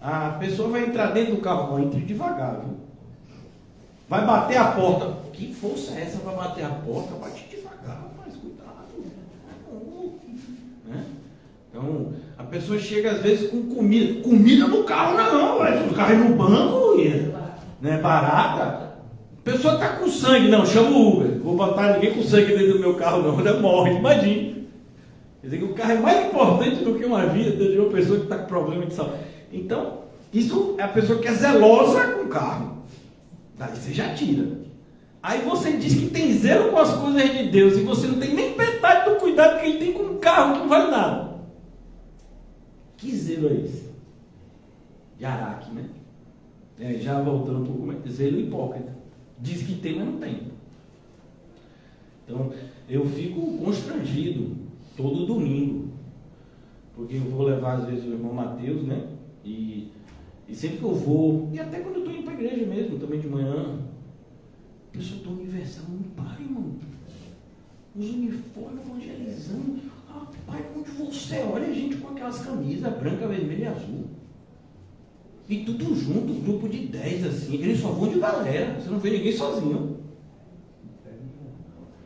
a pessoa vai entrar dentro do carro, entre devagar, viu? Vai bater a porta, que força é essa para bater a porta? Bate devagar, mas cuidado, né? Então, a pessoa chega às vezes com comida no carro, não, o carro no banco, não é barata. A pessoa está com sangue, não, chama o Uber. Vou botar ninguém com sangue dentro do meu carro, não, ela morre, imagine. Quer dizer que o carro é mais importante do que uma vida de uma pessoa que está com problema de saúde. Então, isso é a pessoa que é zelosa com o carro. Daí você já tira. Aí você diz que tem zelo com as coisas de Deus e você não tem nem metade do cuidado que ele tem com um carro que não vale nada. Que zelo é esse? De Araque, né? Já voltando um pouco mais, zelo hipócrita. Diz que tem, mas não tem. Então, eu fico constrangido todo domingo, porque eu vou levar às vezes o irmão Mateus, né? E sempre que eu vou, e até quando eu estou indo para a igreja mesmo, também de manhã, a pessoa do Universal não para, irmão. Os uniformes evangelizando. Rapaz, onde você olha a gente com aquelas camisas branca, vermelha e azul. E tudo junto, um grupo de 10 assim. Eles só vão de galera, você não vê ninguém sozinho.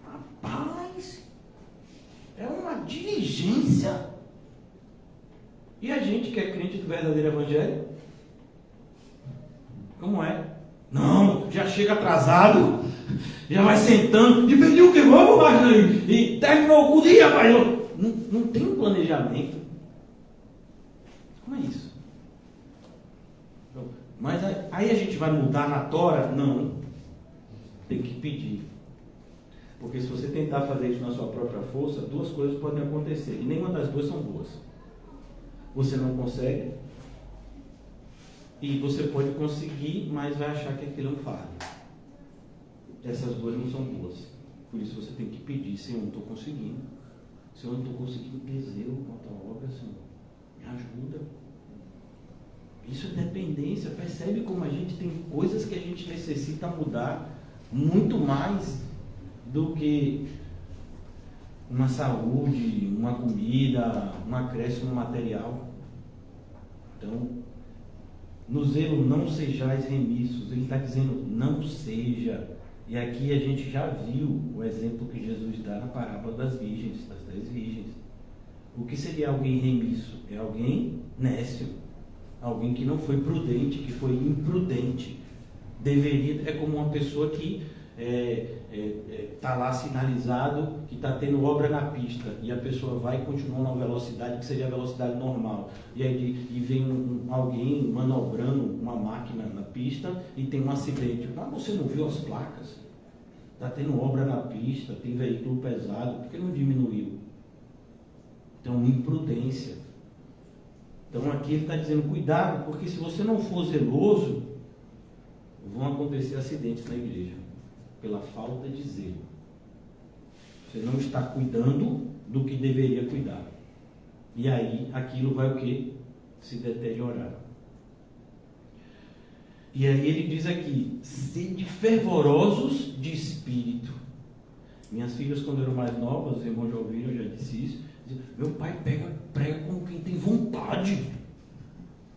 Rapaz, é uma diligência. E a gente que é crente do verdadeiro evangelho? Como é? Não, já chega atrasado, já vai sentando, e pediu o que vamos, Marjorie, e terminou o dia, rapaz. Não tem um planejamento. Como é isso? Mas aí a gente vai mudar na tora? Não. Tem que pedir. Porque se você tentar fazer isso na sua própria força, duas coisas podem acontecer. E nenhuma das duas são boas. Você não consegue. E você pode conseguir, mas vai achar que aquilo é um fardo. Essas duas não são boas. Por isso você tem que pedir. Senhor, não estou conseguindo. Senhor, não estou conseguindo desejo quanto à obra, Senhor. Me ajuda. Isso é dependência. Percebe como a gente tem coisas que a gente necessita mudar muito mais do que uma saúde, uma comida, um acréscimo material. Então, no zelo não sejais remissos. Ele está dizendo não seja. E aqui a gente já viu o exemplo que Jesus dá na parábola das virgens, das 10 virgens. O que seria alguém remisso? É alguém nécio. Alguém que não foi prudente, que foi imprudente. É como uma pessoa que está lá sinalizado que está tendo obra na pista e a pessoa vai e continua na velocidade que seria a velocidade normal. E aí vem alguém manobrando uma máquina na pista e tem um acidente. Mas você não viu as placas? Está tendo obra na pista, tem veículo pesado, por que não diminuiu? Então, imprudência. Então aqui ele está dizendo, cuidado, porque se você não for zeloso, vão acontecer acidentes na igreja, pela falta de zelo. Você não está cuidando do que deveria cuidar. E aí, aquilo vai o quê? Se deteriorar. E aí ele diz aqui, sede fervorosos de espírito. Minhas filhas, quando eram mais novas, os irmãos já ouviram, eu já disse isso, diziam, meu pai prega como quem tem vontade.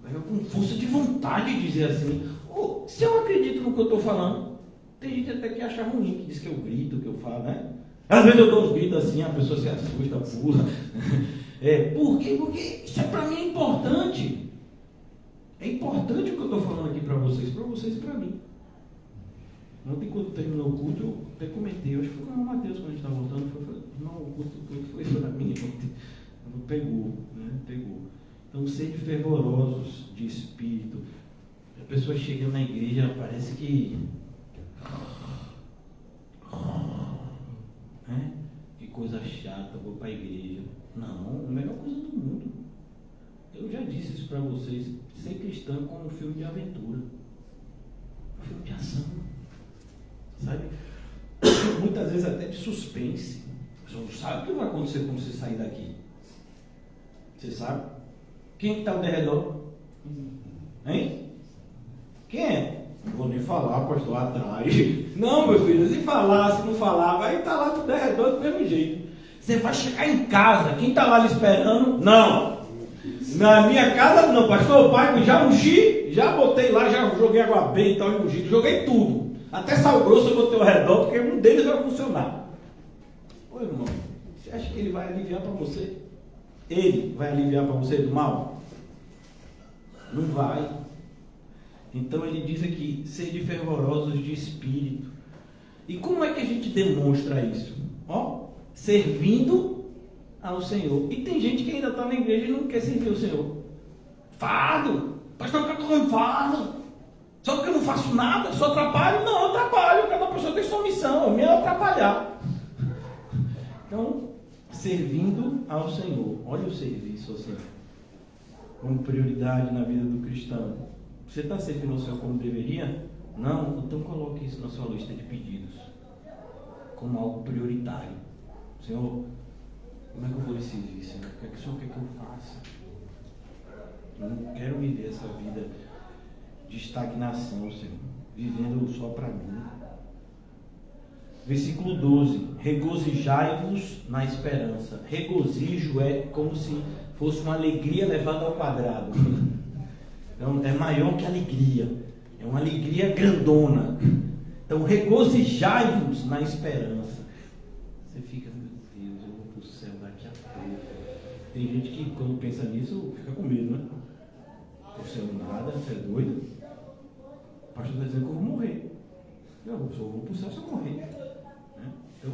Prega com força de vontade, dizer assim. Se eu acredito no que eu estou falando, tem gente até que acha ruim, que diz que eu grito, que eu falo, né? Às vezes eu dou uns gritos assim, a pessoa se assusta, pula. Por quê? Porque isso para mim é importante. É importante o que eu estou falando aqui para vocês e para mim. Ontem, quando terminou o culto, eu até comentei, eu acho que foi com o Mateus, quando a gente estava voltando, não, o culto foi para mim ontem. Pegou, né? Pegou. Então, sede fervorosos de espírito. A pessoa chega na igreja, parece que... Que coisa chata, vou para a igreja. Não, a melhor coisa do mundo. Eu já disse isso para vocês. Ser cristão é como um filme de aventura. Um filme de ação. Sabe? Muitas vezes até de suspense. Você não sabe o que vai acontecer quando você sair daqui. Você sabe? Quem está ao derredor? Hein? Quem é? Não vou nem falar, pastor, atrás. Não, meu filho, se falar, se não falar, vai estar lá do derredor do mesmo jeito. Você vai chegar em casa, quem está lá lhe esperando? Não. Na minha casa, não, pastor, pai, já ungi, já botei lá, já joguei água benta, óleo ungido, joguei tudo. Até sal grosso eu botei ao redor, porque um deles vai funcionar. Ô irmão, você acha que ele vai aliviar para você? Ele vai aliviar para você do mal? Não vai. Então ele diz aqui, sede fervorosos de espírito. E como é que a gente demonstra isso? Servindo ao Senhor. E tem gente que ainda está na igreja e não quer servir o Senhor. Fardo. Pastor, eu estou com fardo. Só porque eu não faço nada, só atrapalho? Não, eu atrapalho. Cada pessoa tem sua missão. A minha é atrapalhar. Então, servindo ao Senhor. Olha o serviço ao Senhor. como prioridade na vida do cristão. Você está servindo o Senhor como deveria? Não? Então coloque isso na sua lista de pedidos, como algo prioritário. Senhor, como é que eu vou lhe servir, Senhor? O que é que o Senhor quer que eu faça? Eu não quero viver essa vida de estagnação, Senhor, vivendo só para mim. Versículo 12: regozijai-vos na esperança. Regozijo é como se fosse uma alegria levada ao quadrado. Então, é maior que alegria, é uma alegria grandona. Então, regozijai-vos na esperança. Você fica, meu Deus, eu vou para o céu daqui a pouco. Tem gente que, quando pensa nisso, fica com medo, né? O céu nada, você é doido. O pastor está dizendo que eu vou morrer. Eu só vou para o céu se eu morrer. Né? Então,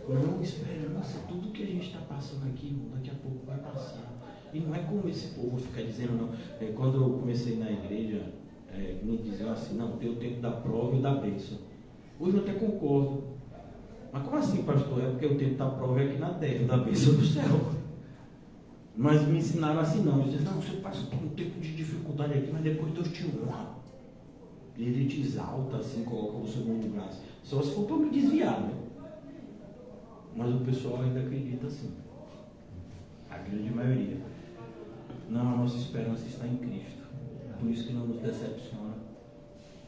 não esperança, tudo que a gente está passando aqui, irmão, daqui a pouco vai passar. E não é como esse povo fica dizendo, não. Quando eu comecei na igreja, me diziam assim, não, tem o tempo da prova e da bênção. Hoje eu até concordo. Mas como assim, pastor? É porque o tempo da prova é aqui na terra, da bênção do céu. Mas me ensinaram assim, não. Eles diziam, não, você passa por um tempo de dificuldade aqui, mas depois Deus te honra. Ele te exalta, assim, coloca o segundo lugar. Só se for para me desviar, né? Mas o pessoal ainda acredita assim. A grande maioria. Não, a nossa esperança está em Cristo. Por isso que não nos decepciona.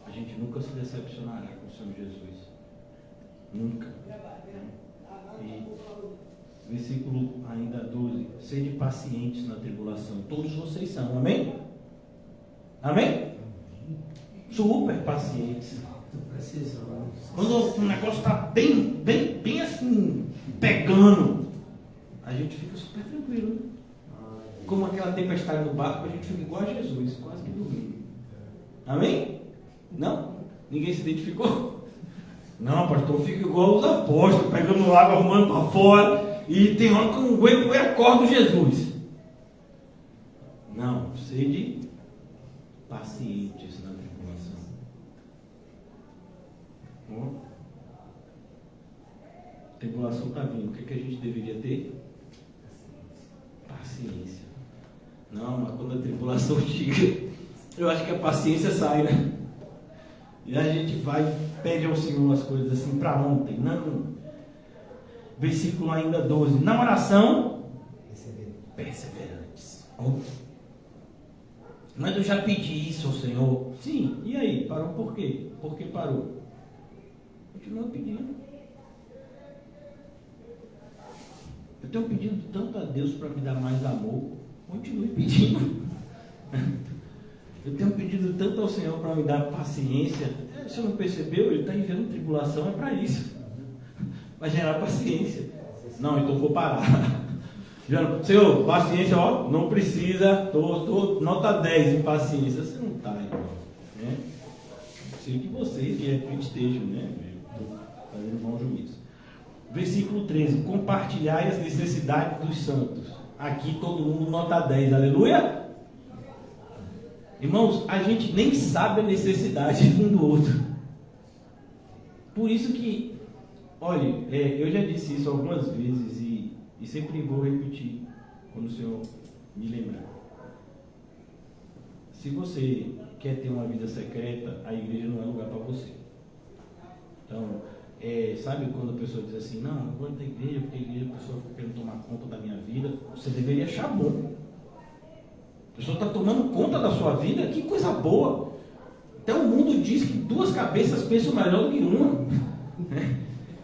A gente nunca se decepcionará com o Senhor Jesus. Nunca. E versículo ainda 12. Sede pacientes na tribulação. Todos vocês são. Amém? Amém? Super pacientes. Precisamos. Quando o negócio está bem assim, pegando, a gente fica super tranquilo, né? Como aquela tempestade no barco, a gente fica igual a Jesus, quase que dormindo. Amém? Não? Ninguém se identificou? Não, pastor, eu fico igual os apóstolos, pegando água, arrumando para fora, e tem hora que eu não aguento e acordo Jesus. Não, sede pacientes na tribulação. A tribulação está vindo, o que a gente deveria ter? Paciência. Não, mas quando a tribulação chega, eu acho que a paciência sai, né? E a gente vai, pede ao Senhor as coisas assim para ontem. Não. Versículo ainda 12. Na oração, perseverantes. Mas eu já pedi isso ao Senhor. Sim, e aí? Parou por quê? Por que parou? Continua pedindo. Eu tenho pedido tanto a Deus para me dar mais amor. Continue pedindo. Eu tenho pedido tanto ao Senhor para me dar paciência. Você não percebeu? Ele está enviando tribulação, é para isso. Para gerar paciência. Não, então vou parar. Senhor, paciência, ó, não precisa. Tô nota 10 em paciência. Você não está, irmão. Né? Sei que vocês que estejam, né? Estou fazendo bom juízo. Versículo 13. Compartilhai as necessidades dos santos. Aqui todo mundo nota 10. Aleluia? Irmãos, a gente nem sabe a necessidade um do outro. Por isso que, olha, eu já disse isso algumas vezes e sempre vou repetir quando o Senhor me lembrar. Se você quer ter uma vida secreta, a igreja não é lugar para você. Então, sabe quando a pessoa diz assim, não vou da igreja, porque a igreja a pessoa fica querendo tomar conta da minha vida, você deveria achar bom. A pessoa está tomando conta da sua vida, que coisa boa. Até o mundo diz que duas cabeças pensam melhor do que uma.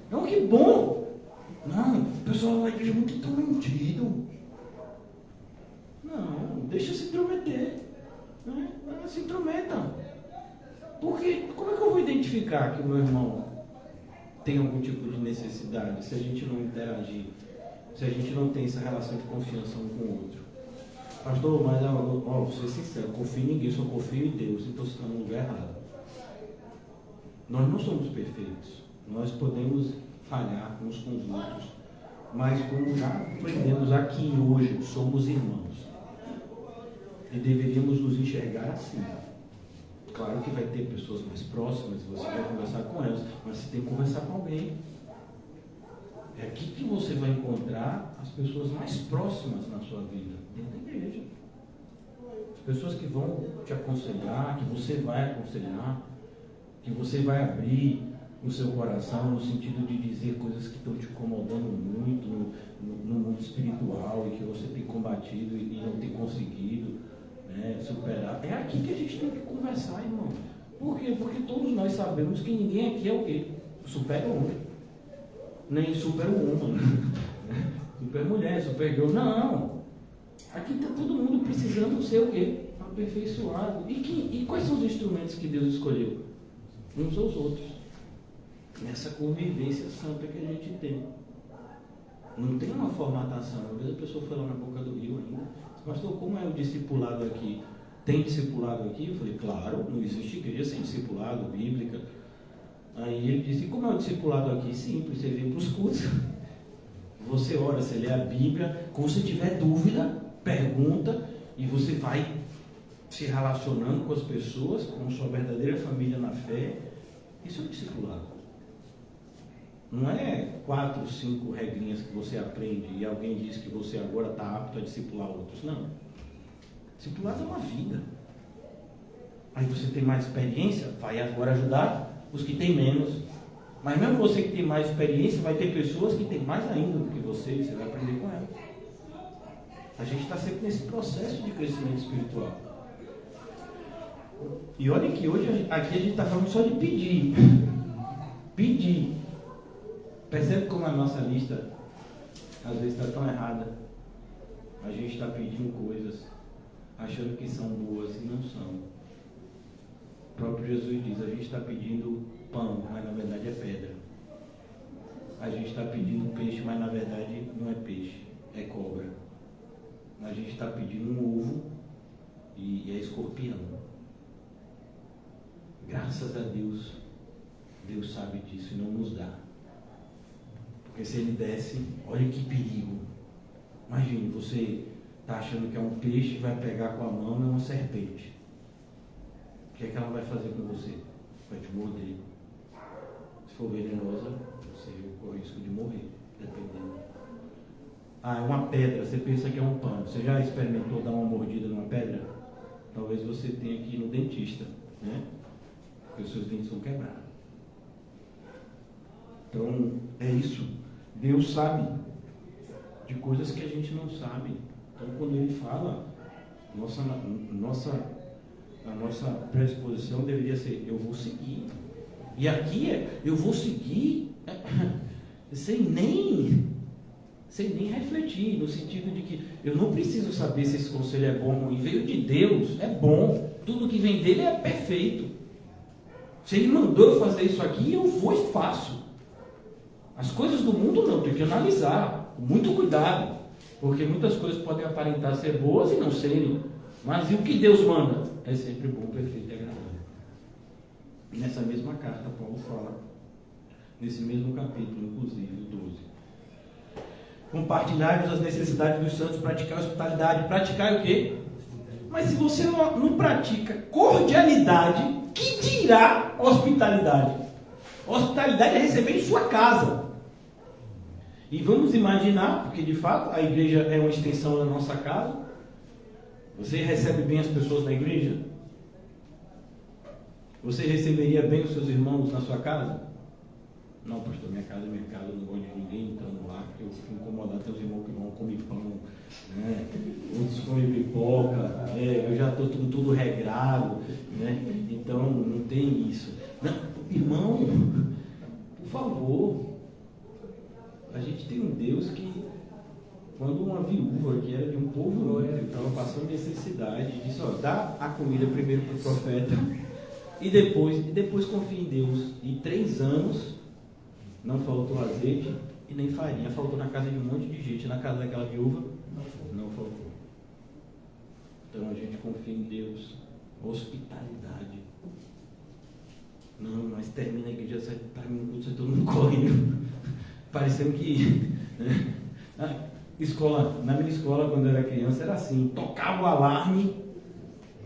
Não, que bom. Não, o pessoal da igreja é muito intrometido. Não, deixa se intrometer. Se intrometa. Porque como é que eu vou identificar que o meu irmão tem algum tipo de necessidade se a gente não interagir, se a gente não tem essa relação de confiança um com o outro? Pastor, mas vou ser sincero, confio em ninguém, só confio em Deus, então você está no lugar errado. Nós não somos perfeitos, nós podemos falhar uns com os outros, mas como já aprendemos aqui hoje, somos irmãos e deveríamos nos enxergar assim. Claro que vai ter pessoas mais próximas, você vai conversar com elas, mas você tem que conversar com alguém. É aqui que você vai encontrar as pessoas mais próximas na sua vida, dentro da igreja. As pessoas que vão te aconselhar, que você vai aconselhar, que você vai abrir o seu coração no sentido de dizer coisas que estão te incomodando muito no mundo espiritual e que você tem combatido e não tem conseguido, né, superar. É aqui que a gente tem que conversar, irmão. Por quê? Porque todos nós sabemos que ninguém aqui é o quê? Super-homem. Nem super-woman. Super-mulher, super-girl. Não. Aqui está todo mundo precisando ser o quê? Aperfeiçoado. E quais são os instrumentos que Deus escolheu? Uns aos outros. Nessa convivência santa que a gente tem. Não tem uma formatação. Às vezes a pessoa foi lá na Boca do Rio ainda. Pastor, como é o discipulado aqui? Tem discipulado aqui? Eu falei, claro, não existe igreja sem discipulado, bíblica. Aí ele disse, como é o discipulado aqui? Simples, você vem para os cultos. Você ora, você lê a Bíblia. Quando você tiver dúvida, pergunta. E você vai se relacionando com as pessoas, com sua verdadeira família na fé. Isso é o discipulado. Não é 4, 5 regrinhas que você aprende e alguém diz que você agora está apto a discipular outros. Não. Discipulado é uma vida. Aí você tem mais experiência, vai agora ajudar os que têm menos. Mas mesmo você que tem mais experiência, vai ter pessoas que têm mais ainda do que você e você vai aprender com elas. A gente está sempre nesse processo de crescimento espiritual. E olha que hoje aqui a gente está falando só de pedir. Pedir. Percebe como a nossa lista às vezes está tão errada? A gente está pedindo coisas, achando que são boas e não são. O próprio Jesus diz, a gente está pedindo pão, mas na verdade é pedra. A gente está pedindo peixe, mas na verdade não é peixe, é cobra. A gente está pedindo um ovo e é escorpião. Graças a Deus, Deus sabe disso e não nos dá. Porque se Ele desse, olha que perigo. Imagine, você está achando que é um peixe, vai pegar com a mão e é uma serpente. O que é que ela vai fazer com você? Vai te morder. Se for venenosa, você corre o risco de morrer, dependendo. Ah, é uma pedra, você pensa que é um pano. Você já experimentou dar uma mordida numa pedra? Talvez você tenha que ir no dentista, né? Porque os seus dentes vão quebrar. Então, é isso. Deus sabe de coisas que a gente não sabe. Então, quando Ele fala, a nossa predisposição deveria ser, eu vou seguir. E aqui eu vou seguir sem nem refletir, no sentido de que eu não preciso saber se esse conselho é bom ou ruim. Veio de Deus, é bom. Tudo que vem dele é perfeito. Se Ele mandou eu fazer isso aqui, eu vou e faço. As coisas do mundo não, tem que analisar, com muito cuidado, porque muitas coisas podem aparentar ser boas e não serem, mas e o que Deus manda? É sempre bom, perfeito e agradável. E nessa mesma carta, Paulo fala, nesse mesmo capítulo, inclusive, o 12. Compartilhar-vos as necessidades dos santos, praticar a hospitalidade. Praticar o quê? Mas se você não pratica cordialidade, que dirá hospitalidade? Hospitalidade é receber em sua casa. E vamos imaginar, porque de fato a igreja é uma extensão da nossa casa. Você recebe bem as pessoas na igreja? Você receberia bem os seus irmãos na sua casa? Não, pastor, minha casa é minha casa, eu não gosto de ninguém entrando lá, porque eu fico incomodado. Tem os irmãos que vão comer pão, né? Outros comem pipoca, eu já estou tudo regrado, né? Então não tem isso. Não, irmão, por favor, a gente tem um Deus que, quando uma viúva que era de um povo que estava passando necessidade, disse, dá a comida primeiro para o profeta e depois confia em Deus. E 3 anos não faltou azeite e nem farinha, faltou na casa de um monte de gente. Na casa daquela viúva não faltou. Então a gente confia em Deus. Hospitalidade. Não, mas termina a igreja, você todo mundo correndo, parecendo que na minha escola, quando eu era criança, era assim, tocava o alarme,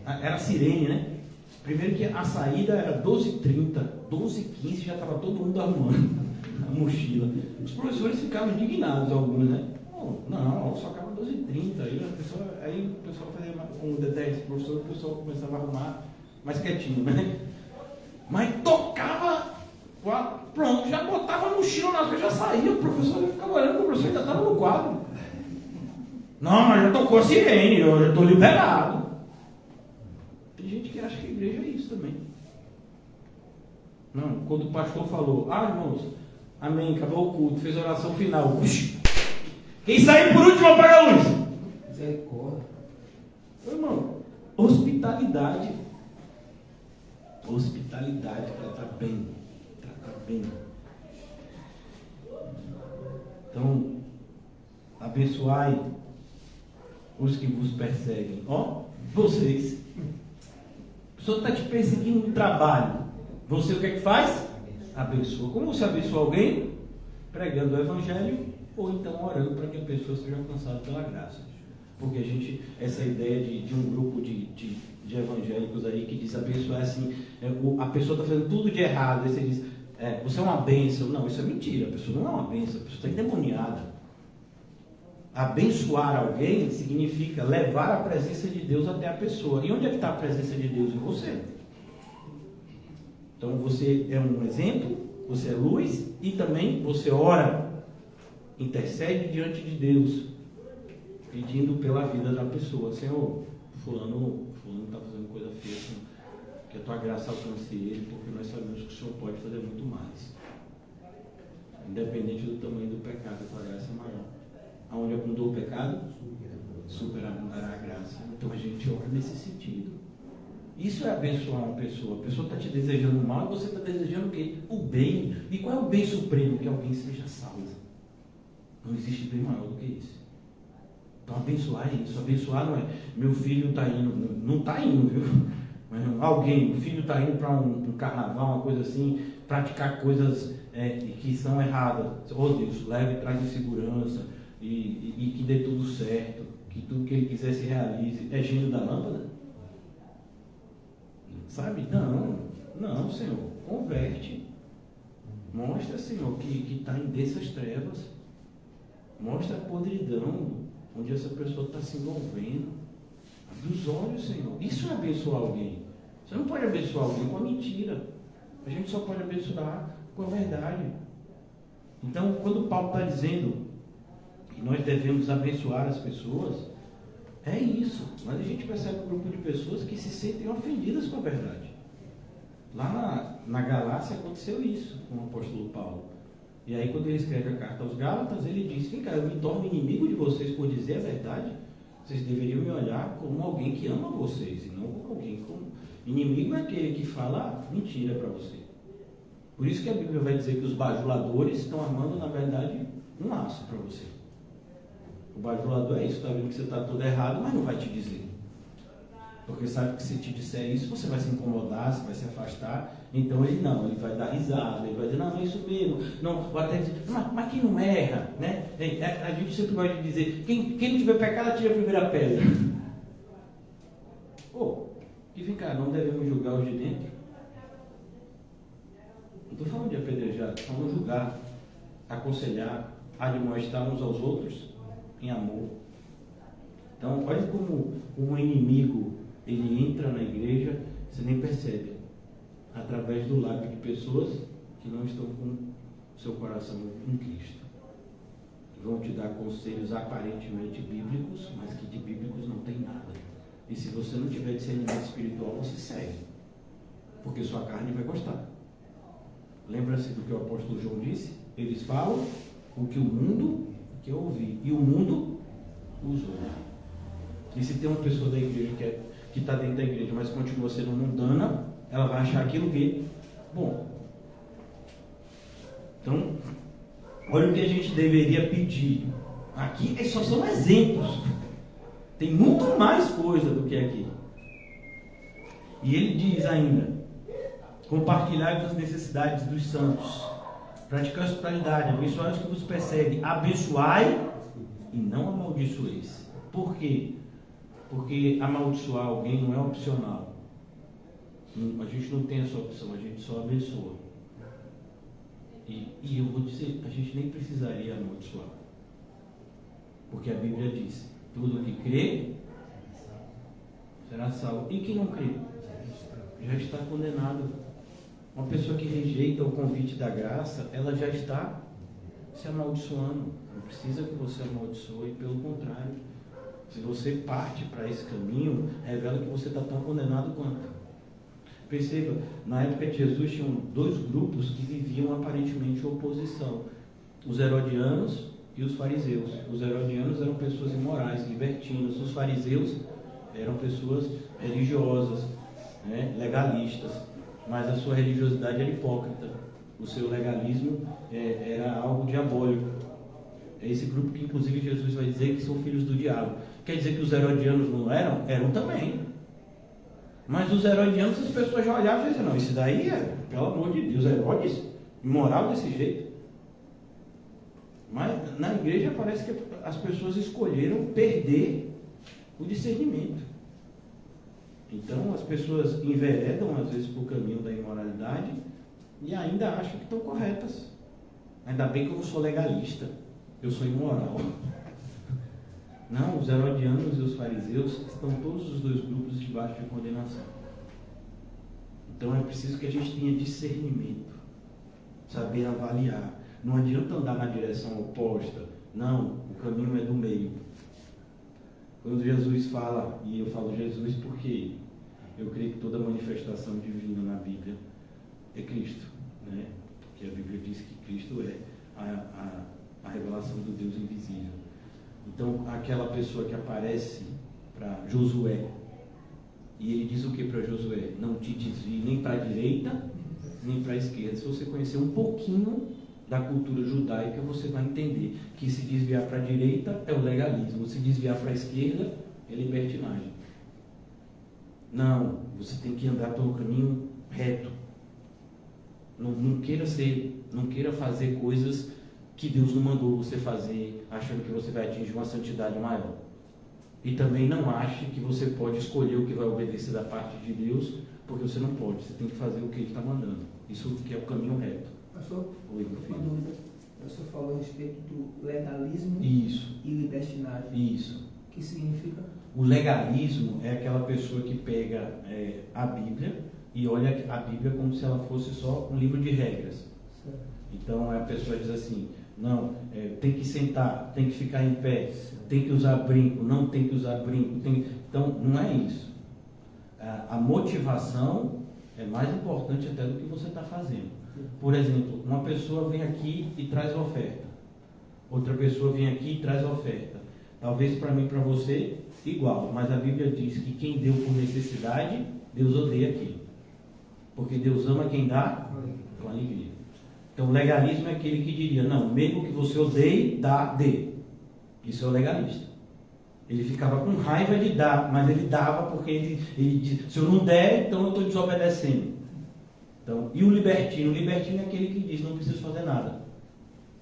era sirene, né? Primeiro que a saída era 12h30, 12h15 já estava todo mundo arrumando a mochila. Os professores ficavam indignados, alguns, né? Não, só acaba 14h30. Aí o pessoal fazia um DTS professor, o pessoal começava a arrumar mais quietinho, né? Mas tocava, pronto, já botava a mochila na frente, já saía, o professor ia ficar olhando, o professor ainda estava no quadro. Não, mas já tocou a sirene, eu já estou liberado. Tem gente que acha que a igreja é isso também. Não, quando o pastor falou, irmãos, amém, acabou o culto, fez a oração final. Uxi, quem sair por último apaga a luz. Misericórdia. Irmão, hospitalidade. Hospitalidade, tratar bem. Tratar bem. Então, abençoai os que vos perseguem. Vocês. A pessoa está te perseguindo no trabalho. Você o que é que faz? Abençoa. Como você abençoa alguém? Pregando o evangelho ou então orando para que a pessoa seja alcançada pela graça. Porque essa ideia de um grupo de evangélicos aí que diz abençoar assim, a pessoa está fazendo tudo de errado, aí você diz, você é uma bênção. Não, isso é mentira, a pessoa não é uma bênção, a pessoa está endemoniada. Abençoar alguém significa levar a presença de Deus até a pessoa. E onde é que está a presença de Deus? Em você. Então você é um exemplo, você é luz e também você ora, intercede diante de Deus, pedindo pela vida da pessoa. Senhor, fulano está fazendo coisa feia, assim, que a tua graça alcance ele, porque nós sabemos que o Senhor pode fazer muito mais. Independente do tamanho do pecado, a tua graça é maior. Aonde abundou o pecado, superabundará a graça. Então a gente ora nesse sentido. Isso é abençoar uma pessoa. A pessoa está te desejando mal e você está desejando o quê? O bem. E qual é o bem supremo? Que alguém seja salvo. Não existe bem maior do que isso. Então abençoar é isso. Abençoar não é meu filho está indo. Não está indo, viu? Mas o filho está indo para um carnaval, uma coisa assim, praticar coisas que são erradas. Deus, leve e traz em segurança e que dê tudo certo, que tudo que ele quiser se realize. É gênio da lâmpada? Sabe? Não, Senhor. Converte. Mostra, Senhor, que está em dessas trevas. Mostra a podridão onde essa pessoa está se envolvendo. Abre os olhos, Senhor. Isso é abençoar alguém. Você não pode abençoar alguém com a mentira. A gente só pode abençoar com a verdade. Então, quando Paulo está dizendo que nós devemos abençoar as pessoas, é isso. Mas a gente percebe um grupo de pessoas que se sentem ofendidas com a verdade. Lá na Galácia aconteceu isso com o apóstolo Paulo. E aí quando ele escreve a carta aos Gálatas, ele diz: vem cá, eu me torno inimigo de vocês por dizer a verdade. Vocês deveriam me olhar como alguém que ama vocês, e não como alguém como... Inimigo é aquele que fala mentira para você. Por isso que a Bíblia vai dizer que os bajuladores estão armando, na verdade, um laço para você. O bajulador é isso, está vendo que você está tudo errado, mas não vai te dizer. Porque sabe que se te disser isso, você vai se incomodar, você vai se afastar. Então ele vai dar risada, ele vai dizer, não, é isso mesmo. Não, ou até dizer, mas quem não erra, né? A gente sempre gosta de dizer, quem não tiver pecado, atira a primeira pedra. E vem cá, não devemos julgar os de dentro? Não estou falando de apedrejar, estou falando de julgar, aconselhar, admoestar uns aos outros em amor. Então, olha como um inimigo, ele entra na igreja, você nem percebe, através do lábio de pessoas que não estão com seu coração em Cristo. Vão te dar conselhos aparentemente bíblicos, mas que de bíblicos não tem nada. E se você não tiver discernimento espiritual, você segue, porque sua carne vai gostar. Lembra-se do que o apóstolo João disse? Eles falam o que o mundo quer ouvir, e o mundo os ouve. E se tem uma pessoa da igreja que está dentro da igreja, mas continua sendo mundana, ela vai achar aquilo que bom. Então, olha o que a gente deveria pedir. Aqui só são exemplos. Tem muito mais coisa do que aqui. E ele diz ainda: compartilhai as necessidades dos santos, praticar a hospitalidade, abençoai os que vos perseguem, abençoai e não amaldiçoeis. Por quê? Porque amaldiçoar alguém não é opcional. A gente não tem essa opção, a gente só abençoa. E eu vou dizer, a gente nem precisaria amaldiçoar. Porque a Bíblia diz, tudo que crê será salvo. E quem não crê? Já está condenado. Uma pessoa que rejeita o convite da graça, ela já está se amaldiçoando. Não precisa que você amaldiçoe, pelo contrário. Se você parte para esse caminho, revela que você está tão condenado quanto. Perceba, na época de Jesus tinham dois grupos que viviam aparentemente em oposição. Os herodianos e os fariseus. Os herodianos eram pessoas imorais, libertinas. Os fariseus eram pessoas religiosas, né, legalistas. Mas a sua religiosidade era hipócrita. O seu legalismo era algo diabólico. É esse grupo que inclusive Jesus vai dizer que são filhos do diabo. Quer dizer que os herodianos não eram? Eram também. Mas os herodianos, as pessoas já olhavam e diziam, não, isso daí é, pelo amor de Deus, Herodes, imoral desse jeito. Mas na igreja parece que as pessoas escolheram perder o discernimento. Então as pessoas enveredam às vezes para o caminho da imoralidade e ainda acham que estão corretas. Ainda bem que eu não sou legalista, eu sou imoral. Não, os herodianos e os fariseus estão todos os dois grupos debaixo de condenação. Então é preciso que a gente tenha discernimento, saber avaliar. Não adianta andar na direção oposta. Não, o caminho é do meio. Quando Jesus fala, e eu falo Jesus porque eu creio que toda manifestação divina na Bíblia é Cristo, né? Porque a Bíblia diz que Cristo é a revelação do Deus invisível. Então, aquela pessoa que aparece para Josué, e ele diz o que para Josué? Não te desvie nem para a direita, nem para a esquerda. Se você conhecer um pouquinho da cultura judaica, você vai entender que se desviar para a direita é o legalismo, se desviar para a esquerda é libertinagem. Não, você tem que andar pelo caminho reto. Não queira fazer coisas que Deus não mandou você fazer, achando que você vai atingir uma santidade maior. E também não ache que você pode escolher o que vai obedecer da parte de Deus, porque você não pode, você tem que fazer o que Ele está mandando. Isso que é o caminho reto. Pastor, Oi, meu filho. uma dúvida. O senhor falou a respeito do legalismo Isso. e libertinagem. Isso. O que significa? O legalismo é aquela pessoa que pega a Bíblia e olha a Bíblia como se ela fosse só um livro de regras. Certo. Então a pessoa diz assim, não, tem que sentar, tem que ficar em pé, tem que usar brinco, não tem que usar brinco. Então não é isso. A motivação é mais importante até do que você está fazendo. Por exemplo, uma pessoa vem aqui e traz oferta. Outra pessoa vem aqui e traz oferta. Talvez para mim e para você, igual. Mas a Bíblia diz que quem deu por necessidade, Deus odeia aquilo. Porque Deus ama quem dá com alegria. Então o legalismo é aquele que diria, não, mesmo que você odeie, dê. Isso é o legalista. Ele ficava com raiva de dar, mas ele dava porque ele diz, se eu não der, então eu estou desobedecendo. Então, e o libertino? O libertino é aquele que diz, não preciso fazer nada.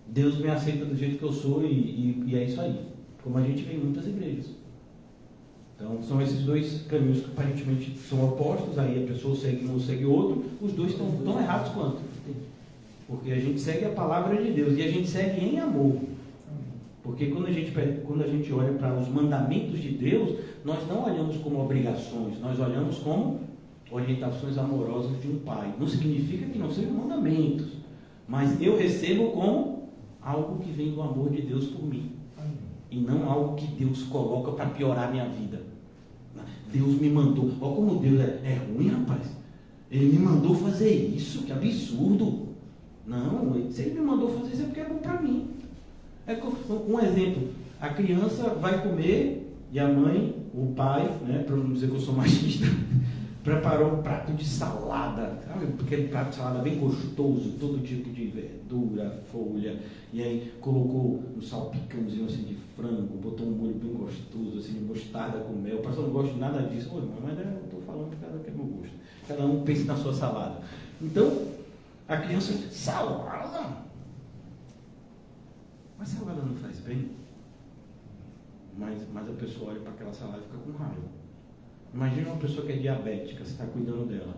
Deus me aceita do jeito que eu sou e é isso aí. Como a gente vê em muitas igrejas. Então, são esses dois caminhos que aparentemente são opostos, aí a pessoa segue um ou segue outro, os dois estão tão errados quanto. Porque a gente segue a palavra de Deus e a gente segue em amor. Porque quando a gente olha para os mandamentos de Deus, nós não olhamos como obrigações, nós olhamos como orientações amorosas de um pai. Não significa que não sejam mandamentos, mas eu recebo como algo que vem do amor de Deus por mim. E não algo que Deus coloca para piorar a minha vida. Deus me mandou. Olha como Deus é ruim, rapaz. Ele me mandou fazer isso, que absurdo. Não, se Ele me mandou fazer isso é porque é bom para mim. Um exemplo, a criança vai comer e a mãe, o pai, né, para não dizer que eu sou machista, preparou um prato de salada, sabe? Aquele prato de salada bem gostoso, todo tipo de verdura, folha, e aí colocou um salpicãozinho assim de frango, botou um molho bem gostoso, assim, de mostarda com mel. O pastor não gosta de nada disso, mas eu estou falando que cada um tem meu gosto. Cada um pensa na sua salada. Então, a criança diz, salada? Mas salada não faz bem? Mas a pessoa olha para aquela salada e fica com raiva. Imagina uma pessoa que é diabética, você está cuidando dela.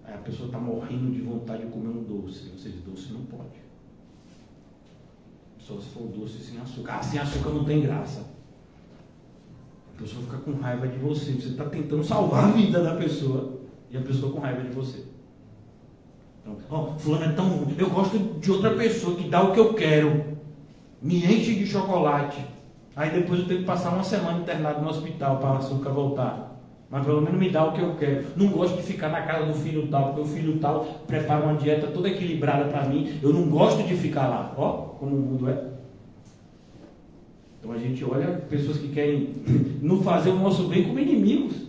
Aí a pessoa está morrendo de vontade de comer um doce. Você diz, doce não pode. Só se for doce sem açúcar. Ah, sem açúcar não tem graça. A pessoa fica com raiva de você. Você está tentando salvar a vida da pessoa e a pessoa com raiva de você. Então, fulano é tão ruim. Eu gosto de outra pessoa que dá o que eu quero. Me enche de chocolate. Aí depois eu tenho que passar uma semana internado no hospital para o açúcar voltar. Mas pelo menos me dá o que eu quero. Não gosto de ficar na casa do filho tal, porque o filho tal prepara uma dieta toda equilibrada para mim. Eu não gosto de ficar lá. Ó, como o mundo é. Então a gente olha pessoas que querem não fazer o nosso bem como inimigos.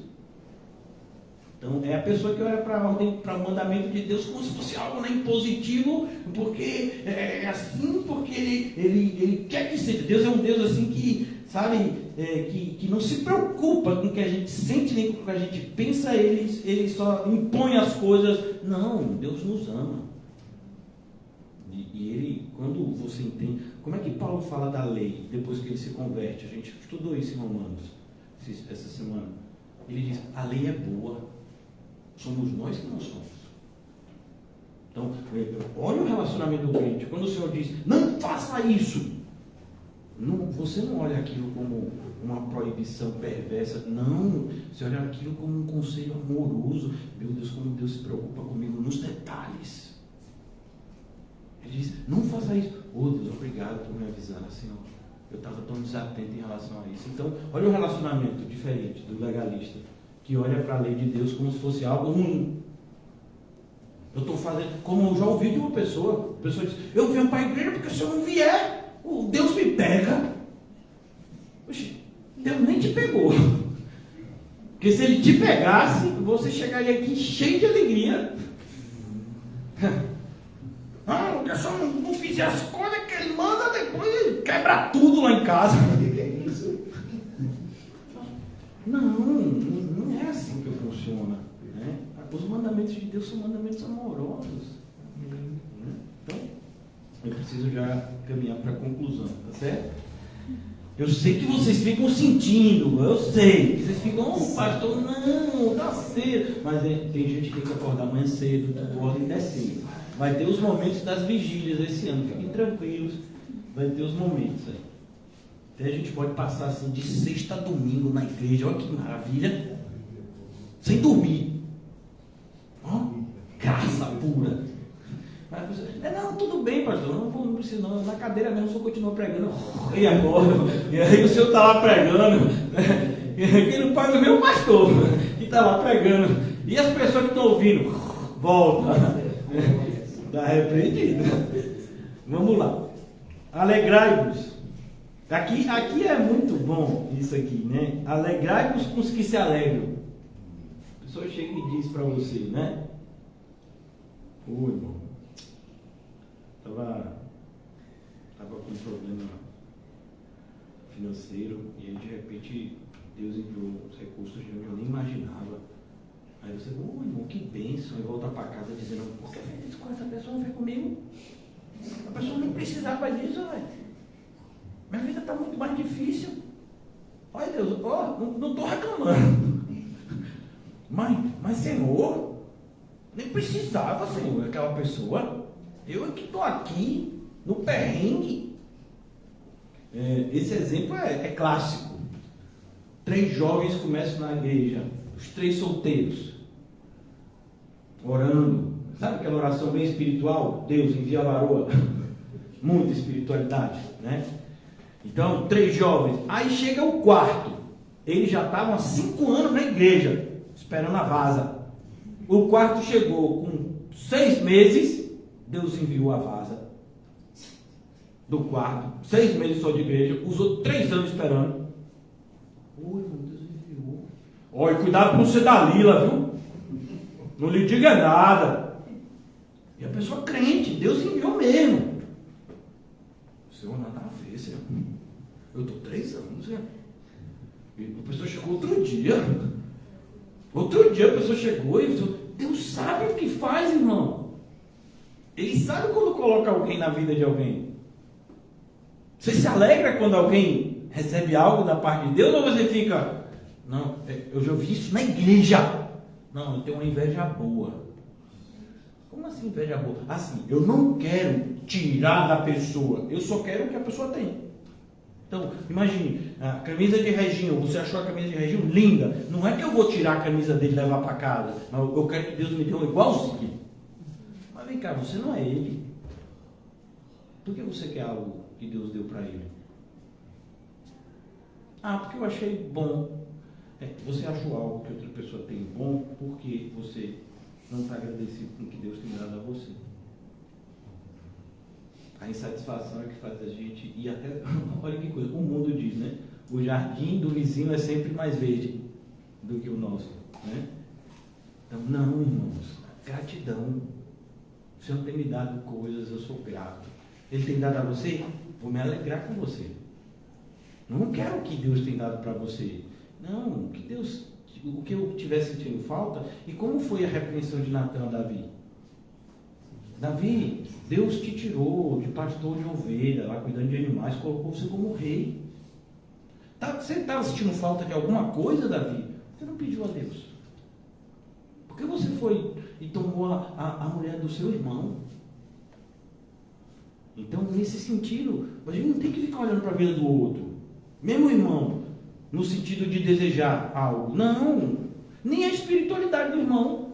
Então é a pessoa que olha para a ordem, para o mandamento de Deus como se fosse algo impositivo, porque é assim, porque ele quer que seja. Deus é um Deus assim que, sabe, que não se preocupa com o que a gente sente, nem com o que a gente pensa, ele só impõe as coisas. Não, Deus nos ama. E ele, quando você entende, como é que Paulo fala da lei, depois que ele se converte? A gente estudou isso em Romanos, essa semana. Ele diz, a lei é boa. Somos nós que não somos. Então, olha o relacionamento do crente. Quando o Senhor diz, não faça isso, você não olha aquilo como uma proibição perversa. Não, você olha aquilo como um conselho amoroso. Meu Deus, como Deus se preocupa comigo nos detalhes. Ele diz, não faça isso. Oh Deus, obrigado por me avisar, Senhor. Eu estava tão desatento em relação a isso. Então, olha o relacionamento diferente do legalista, que olha para a lei de Deus como se fosse algo ruim. Eu estou fazendo, como eu já ouvi de uma pessoa, a pessoa diz, eu venho para a igreja porque se eu não vier, Deus me pega. Oxi, Deus nem te pegou. Porque se ele te pegasse, você chegaria aqui cheio de alegria. Ah, porque se eu não fizer as coisas que ele manda, depois ele quebra tudo lá em casa. Não é assim que funciona, né? Os mandamentos de Deus são mandamentos amorosos. Então, eu preciso já caminhar para a conclusão, tá certo? Eu sei que vocês ficam sentindo, eu sei. Vocês ficam, pastor, não, tá cedo. Mas tem gente que tem que acordar amanhã cedo, acorda e descer. Vai ter os momentos das vigílias esse ano, fiquem tranquilos, vai ter os momentos aí. Até a gente pode passar assim de sexta a domingo na igreja, olha que maravilha, sem dormir. Ó, graça pura. Não, tudo bem, pastor, não precisa não, na cadeira mesmo o senhor continua pregando. E agora? E aí o senhor está lá pregando, quem não paga mesmo é o pastor, que está lá pregando. E as pessoas que estão ouvindo, volta. Está repreendido. Vamos lá. Alegrai-vos. Aqui é muito bom isso aqui, né? Alegrai-vos com os que se alegram. A pessoa chega e diz para você, né? Ô irmão, estava com um problema financeiro e aí de repente Deus enviou os recursos que eu nem imaginava. Aí você, ô irmão, que bênção, e volta para casa dizendo, por que fez isso com essa pessoa, não fez comigo? A pessoa nem precisava disso, velho. Minha vida está muito mais difícil. Olha Deus, não estou reclamando. Mas Senhor, nem precisava, Senhor, aquela pessoa. Eu é que estou aqui, no perrengue. Esse exemplo é clássico. 3 jovens começam na igreja, os 3 solteiros, orando. Sabe aquela oração bem espiritual? Deus envia a varoa. Muita espiritualidade, né? Então, 3 jovens. Aí chega o 4. Eles já estavam há 5 anos na igreja, esperando a vaza. O 4 chegou com 6 meses, Deus enviou a vaza. Do 4, 6 meses só de igreja, os outros 3 anos esperando. Oi, meu Deus enviou. Olha, cuidado para não ser Dalila, viu? Não lhe diga nada. E a pessoa crente, Deus enviou mesmo. Senhor, nada a ver, Senhor. Eu estou 3 anos, Senhor. E a pessoa chegou outro dia. Outro dia a pessoa chegou e disse, Deus sabe o que faz, irmão. Ele sabe quando coloca alguém na vida de alguém. Você se alegra quando alguém recebe algo da parte de Deus ou você fica, não, eu já vi isso na igreja. Não, eu tenho uma inveja boa. Como assim inveja boa? Assim, eu não quero tirar da pessoa, eu só quero o que a pessoa tem. Então, imagine, a camisa de Reginho, você achou a camisa de Reginho linda, não é que eu vou tirar a camisa dele e levar para casa, mas eu quero que Deus me dê um igualzinho. Mas vem cá, você não é ele. Por que você quer algo que Deus deu para ele? Ah, porque eu achei bom. Você achou algo que outra pessoa tem bom porque você não está agradecido com o que Deus tem dado a você. A insatisfação é que faz a gente ir até... Olha que coisa, o mundo diz, né? O jardim do vizinho é sempre mais verde do que o nosso, né? Então, não, irmãos, gratidão. O Senhor tem me dado coisas, eu sou grato. Ele tem dado a você, vou me alegrar com você. Não quero o que Deus tem dado para você. Não, o que eu estiver sentindo falta. E como foi a repreensão de Natan a Davi? Davi, Deus te tirou de pastor de ovelha, lá cuidando de animais, colocou você como rei. Você está sentindo falta de alguma coisa, Davi? Você não pediu a Deus. Porque você foi e tomou a mulher do seu irmão. Então, nesse sentido, a gente não tem que ficar olhando para a vida do outro. Mesmo irmão, no sentido de desejar algo. Não, nem a espiritualidade do irmão.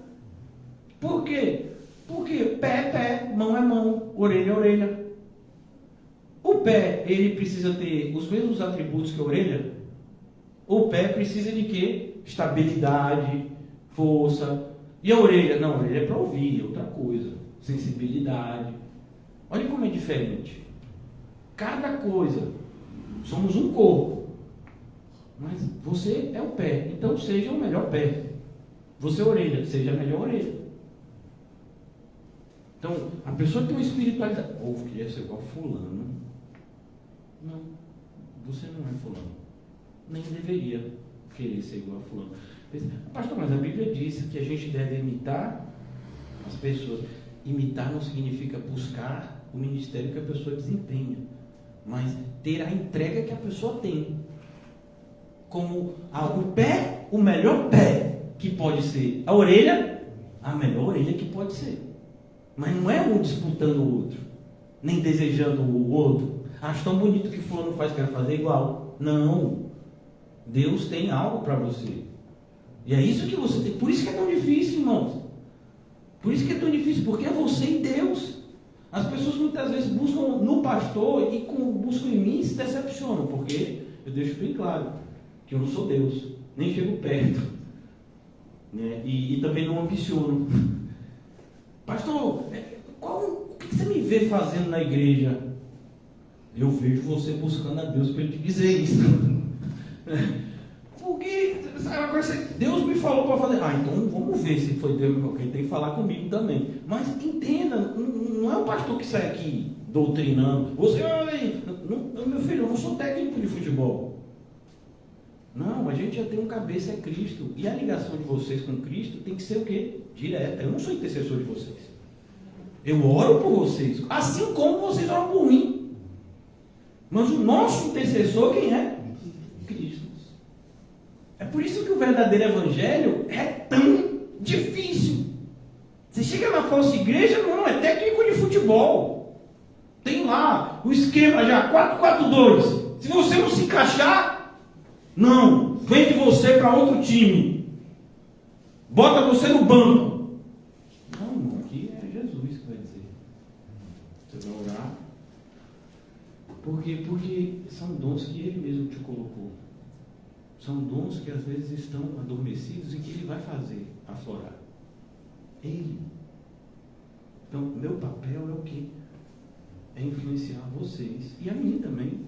Por quê? Porque pé é pé, mão é mão, orelha é orelha. O pé, ele precisa ter os mesmos atributos que a orelha? O pé precisa de quê? Estabilidade, força. E a orelha? Não, a orelha é para ouvir, é outra coisa. Sensibilidade. Olha como é diferente. Cada coisa. Somos um corpo. Mas você é o pé. Então seja o melhor pé. Você é a orelha, seja a melhor orelha. Então, a pessoa tem uma espiritualidade. Ou queria ser igual fulano. Não, você não é fulano. Nem deveria querer ser igual a fulano. Pastor, mas a Bíblia diz que a gente deve imitar as pessoas. Imitar não significa buscar o ministério que a pessoa desempenha, mas ter a entrega que a pessoa tem. Como o pé, o melhor pé que pode ser. A orelha, a melhor orelha que pode ser. Mas não é um disputando o outro, nem desejando o outro. Acho tão bonito que fulano faz, quero fazer igual. Não. Deus tem algo para você. E é isso que você tem. Por isso que é tão difícil, irmãos. Por isso que é tão difícil, porque é você e Deus. As pessoas muitas vezes buscam no pastor e buscam em mim e se decepcionam, porque eu deixo bem claro que eu não sou Deus, nem chego perto, né? E também não ambiciono. Pastor, o que você me vê fazendo na igreja? Eu vejo você buscando a Deus para ele te dizer isso. Porque agora Deus me falou para fazer. Então vamos ver se foi Deus, porque ele tem que falar comigo também. Mas entenda, não é o pastor que sai aqui doutrinando. Você, meu filho, eu não sou técnico de futebol. Não, a gente já tem um cabeça, é Cristo. E a ligação de vocês com Cristo tem que ser o quê? Direta. Eu não sou intercessor de vocês. Eu oro por vocês, assim como vocês oram por mim. Mas o nosso intercessor quem é? Cristo. É por isso que o verdadeiro evangelho é tão difícil. Você chega na falsa igreja, não, é técnico de futebol. Tem lá o esquema já, 4-4-2. Se você não se encaixar, não, vende você para outro time. Bota você no banco. Não, aqui é Jesus que vai dizer. Você vai orar. Por quê? Porque são dons que Ele mesmo te colocou. São dons que às vezes estão adormecidos e que Ele vai fazer aflorar. Ele. Então, meu papel é o quê? É influenciar vocês e a mim também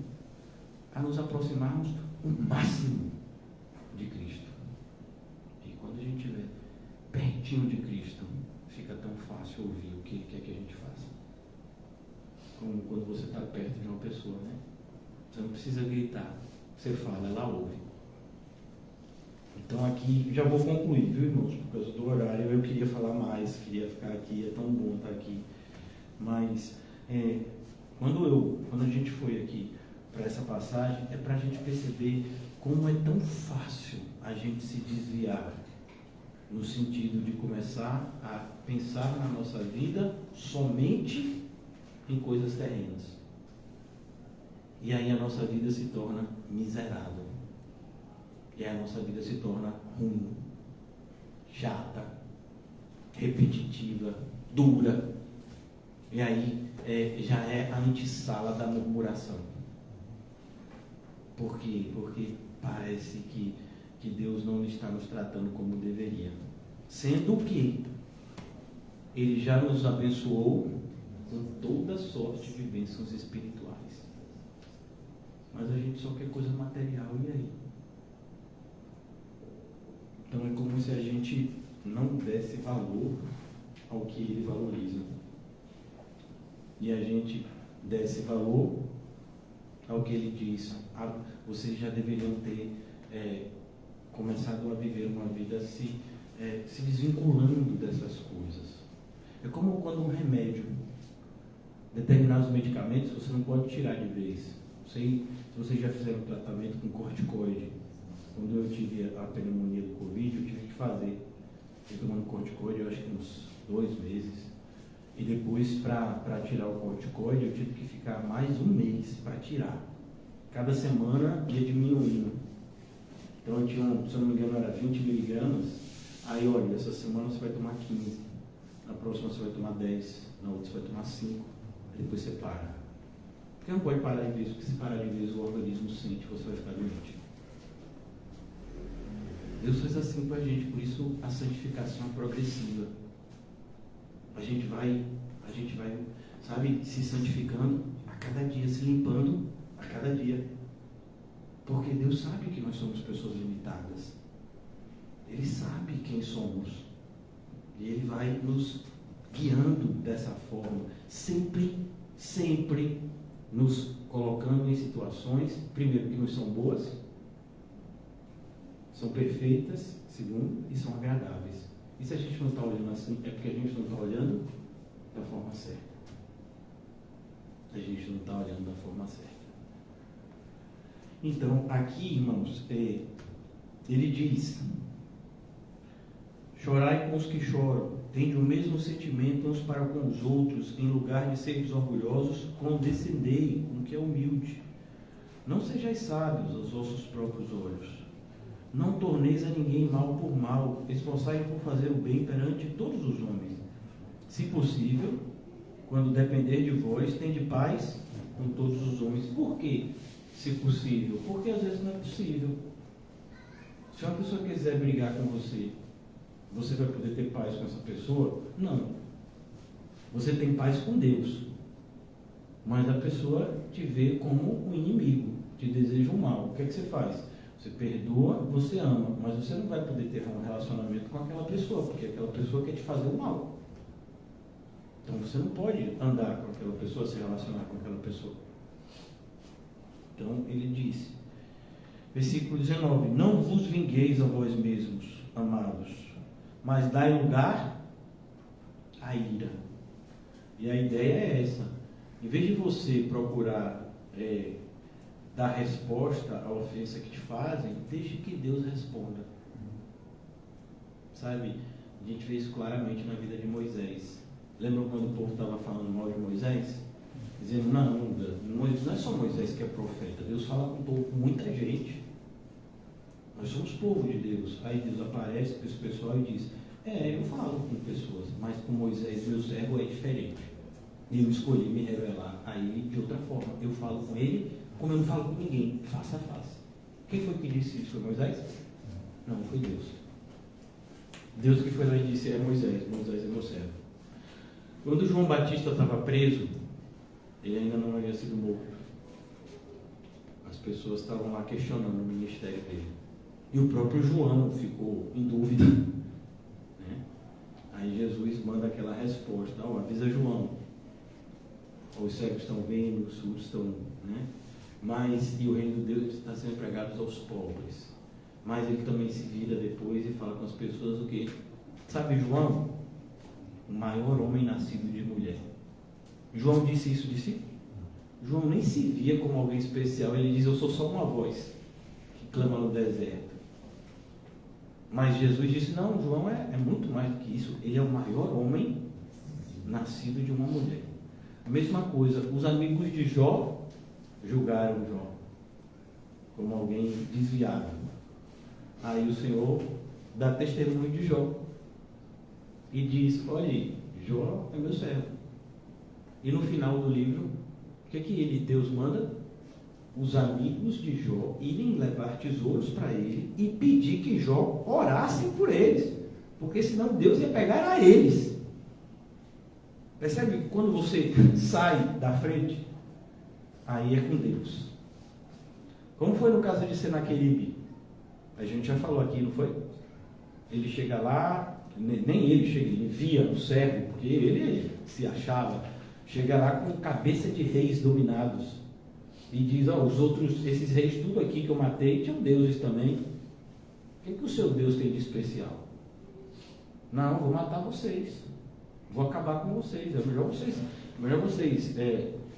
a nos aproximarmos o máximo de Cristo. E quando a gente estiver pertinho de Cristo, fica tão fácil ouvir o que Ele quer que a gente faça. Como quando você está perto de uma pessoa, né? Você não precisa gritar. Você fala, ela ouve. Então aqui, já vou concluir, viu, irmãos? Por causa do horário, eu queria falar mais, queria ficar aqui, é tão bom estar aqui. Mas, quando a gente foi aqui para essa passagem, é para a gente perceber como é tão fácil a gente se desviar, no sentido de começar a pensar na nossa vida somente em coisas terrenas. E aí a nossa vida se torna miserável. E aí a nossa vida se torna ruim, chata, repetitiva, dura. E aí já é a antessala da murmuração. Por quê? Porque parece que Deus não está nos tratando como deveria. Sendo que Ele já nos abençoou com toda sorte de bênçãos espirituais. Mas a gente só quer coisa material, e aí? Então é como se a gente não desse valor ao que Ele valoriza. E a gente desse valor ao que Ele diz. Vocês já deveriam ter começado a viver uma vida se desvinculando dessas coisas. É como quando um remédio, determinados medicamentos, você não pode tirar de vez. Se vocês já fizeram tratamento com corticoide, quando eu tive a pneumonia do Covid, eu tive que fazer. Eu tomando corticoide, eu acho que uns 2 meses. E depois, para tirar o corticoide, eu tive que ficar mais 1 mês para tirar. Cada semana ia diminuindo. Então eu tinha, se eu não me engano, era 20 miligramas. Aí, olha, essa semana você vai tomar 15. Na próxima você vai tomar 10. Na outra você vai tomar 5. Aí depois você para. Porque não pode parar de vez, porque se parar de vez o organismo sente, você vai ficar doente. Deus fez assim com a gente, por isso a santificação é progressiva. A gente vai, sabe, se santificando a cada dia, se limpando a cada dia. Porque Deus sabe que nós somos pessoas limitadas. Ele sabe quem somos. E Ele vai nos guiando dessa forma, sempre nos colocando em situações, primeiro, que nos são boas, são perfeitas, segundo, e são agradáveis. E se a gente não está olhando assim, é porque a gente não está olhando da forma certa. A gente não está olhando da forma certa. Então, aqui, irmãos, ele diz: chorai com os que choram, tende o mesmo sentimento uns para com os outros, em lugar de seres orgulhosos, condescendei com o que é humilde. Não sejais sábios aos vossos próprios olhos. Não torneis a ninguém mal por mal, esforçai por fazer o bem perante todos os homens. Se possível, quando depender de vós, tende paz com todos os homens. Por quê? Se possível? Porque às vezes não é possível. Se uma pessoa quiser brigar com você, você vai poder ter paz com essa pessoa? Não. Você tem paz com Deus. Mas a pessoa te vê como um inimigo, te deseja um mal. O que é que você faz? Você perdoa, você ama, mas você não vai poder ter um relacionamento com aquela pessoa, porque aquela pessoa quer te fazer o mal. Então você não pode andar com aquela pessoa, se relacionar com aquela pessoa. Então ele diz, versículo 19: não vos vingueis a vós mesmos, amados, mas dai lugar à ira. E a ideia é essa: em vez de você procurar dar resposta à ofensa que te fazem, deixe que Deus responda. Sabe, a gente vê isso claramente na vida de Moisés. Lembra quando o povo estava falando mal de Moisés? Dizendo, não é só Moisés que é profeta, Deus fala com muita gente. Nós somos povo de Deus. Aí Deus aparece para esse pessoal e diz, eu falo com pessoas, mas com Moisés, meu servo, é diferente. E eu escolhi me revelar a ele de outra forma. Eu falo com ele como eu não falo com ninguém, face a face. Quem foi que disse isso? Foi Moisés? Não, foi Deus. Deus que foi lá e disse, Moisés é meu servo. Quando João Batista estava preso, ele ainda não havia sido morto. As pessoas estavam lá questionando o ministério dele. E o próprio João ficou em dúvida. Né? Aí Jesus manda aquela resposta, avisa João. Os cegos estão vendo, os surdos estão... Né? E o reino de Deus está sendo pregado aos pobres. Mas ele também se vira depois e fala com as pessoas o quê? Sabe João? O maior homem nascido de mulher. João disse isso de si? João nem se via como alguém especial. Ele diz, eu sou só uma voz que clama no deserto. Mas Jesus disse, não, João é muito mais do que isso. Ele é o maior homem nascido de uma mulher. A mesma coisa, os amigos de Jó julgaram Jó como alguém desviado. Aí o Senhor dá testemunho de Jó e diz: olha aí, Jó é meu servo. E no final do livro, o que ele, Deus, manda? Os amigos de Jó irem levar tesouros para ele e pedir que Jó orasse por eles, porque senão Deus ia pegar a eles. Percebe? Quando você sai da frente, aí é com Deus. Como foi no caso de Senaqueribe? A gente já falou aqui, não foi? Ele chega lá, nem ele chega, ele via o servo, porque ele se achava, chega lá com cabeça de reis dominados e diz: ó, os outros, esses reis tudo aqui que eu matei, tinham deuses também. O que o seu Deus tem de especial? Não, vou matar vocês, vou acabar com vocês, é melhor vocês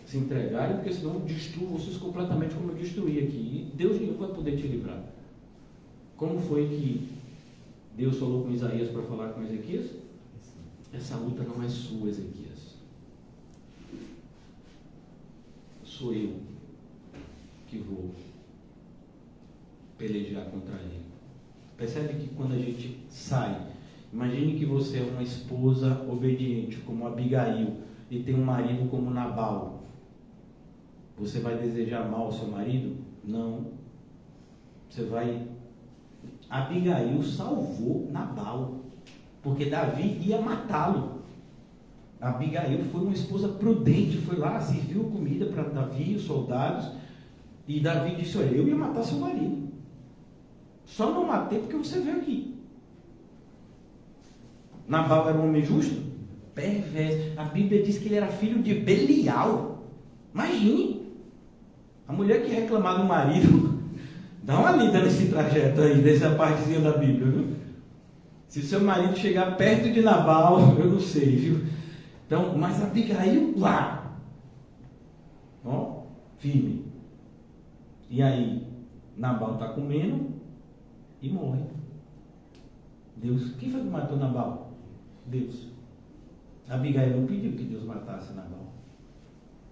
se entregarem, porque senão eu destruo vocês completamente como eu destruí aqui, e Deus nenhum vai poder te livrar. Como foi que Deus falou com Isaías para falar com Ezequias? Essa luta não é sua, Ezequias. Sou eu que vou pelejar contra ele. Percebe que quando a gente sai, imagine que você é uma esposa obediente, como Abigail, e tem um marido como Nabal. Você vai desejar mal ao seu marido? Não. Você vai... Abigail salvou Nabal, porque Davi ia matá-lo. Abigail foi uma esposa prudente, foi lá, serviu comida para Davi e os soldados, e Davi disse: olha, eu ia matar seu marido, só não matei porque você veio aqui. Nabal era um homem justo? Perverso. A Bíblia diz que ele era filho de Belial. Imagine, a mulher que reclamar do marido. Dá uma lida nesse trajeto aí, dessa partezinha da Bíblia, viu? Se seu marido chegar perto de Nabal, eu não sei, viu? Então, mas Abigail lá, ó, firme. E aí, Nabal está comendo e morre. Deus, quem foi que matou Nabal? Deus. Abigail não pediu que Deus matasse Nabal,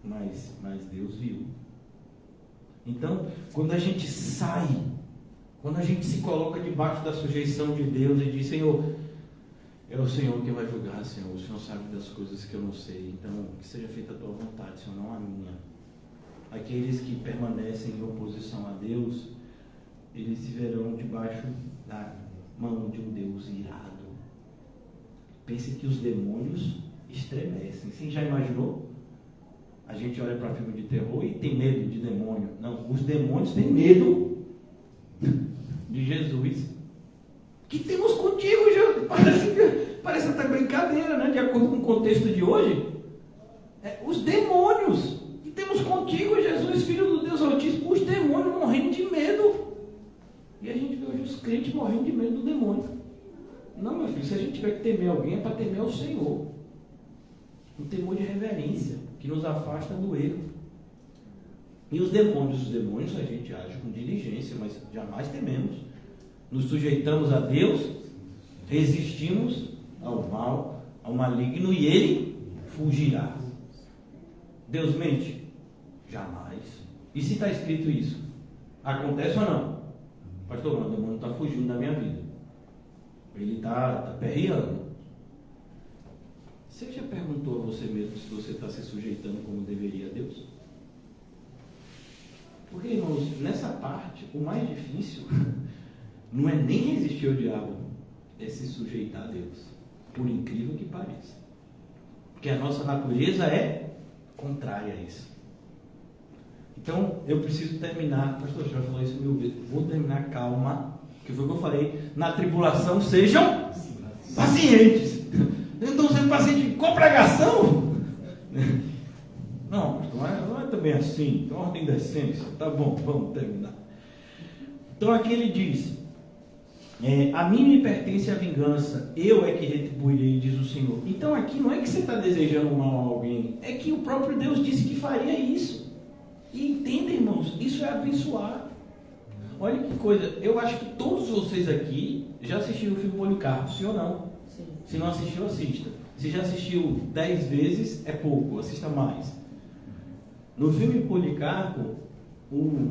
mas Deus viu. Então, quando a gente sai, quando a gente se coloca debaixo da sujeição de Deus e diz: Senhor, é o Senhor que vai julgar, Senhor, o Senhor sabe das coisas que eu não sei, então que seja feita a tua vontade, Senhor, não a minha. Aqueles que permanecem em oposição a Deus, eles se verão debaixo da mão de um Deus irado. Pense que os demônios estremecem. Você já imaginou? A gente olha para filme de terror e tem medo de demônio. Não, os demônios têm medo de Jesus. Que temos contigo, Jesus? Parece até brincadeira, né? De acordo com o contexto de hoje. Os demônios. Que temos contigo, Jesus, Filho do Deus Altíssimo. Os demônios morrendo de medo. E a gente vê hoje os crentes morrendo de medo do demônio. Não, meu filho, se a gente tiver que temer alguém, é para temer ao Senhor. Um temor de reverência, que nos afasta do erro. E os demônios a gente age com diligência, mas jamais tememos. Nos sujeitamos a Deus, resistimos ao mal, ao maligno, e ele fugirá. Deus mente? Jamais. E se está escrito isso? Acontece ou não? Pastor, o demônio está fugindo da minha vida. Ele está perreando. Você já perguntou a você mesmo se você está se sujeitando como deveria a Deus? Porque, irmãos, nessa parte, o mais difícil não é nem resistir ao diabo, é se sujeitar a Deus, por incrível que pareça. Porque a nossa natureza é contrária a isso. Então, eu preciso terminar, pastor, já falou isso 1000 vezes, vou terminar calma, que foi o que eu falei, na tribulação sejam pacientes. Então, sendo paciente com pregação? Não, pastor, não é também assim, então ordem da essência, tá bom, vamos terminar. Então aqui ele diz, a mim me pertence a vingança, eu é que retribuirei, diz o Senhor. Então aqui não é que você está desejando mal a alguém, é que o próprio Deus disse que faria isso. E entenda, irmãos, isso é abençoar. Olha que coisa, eu acho que todos vocês aqui Já assistiu o filme Policarpo, sim ou não? Sim. Se não assistiu, assista. Se já assistiu 10 vezes, é pouco, assista mais. No filme Policarpo,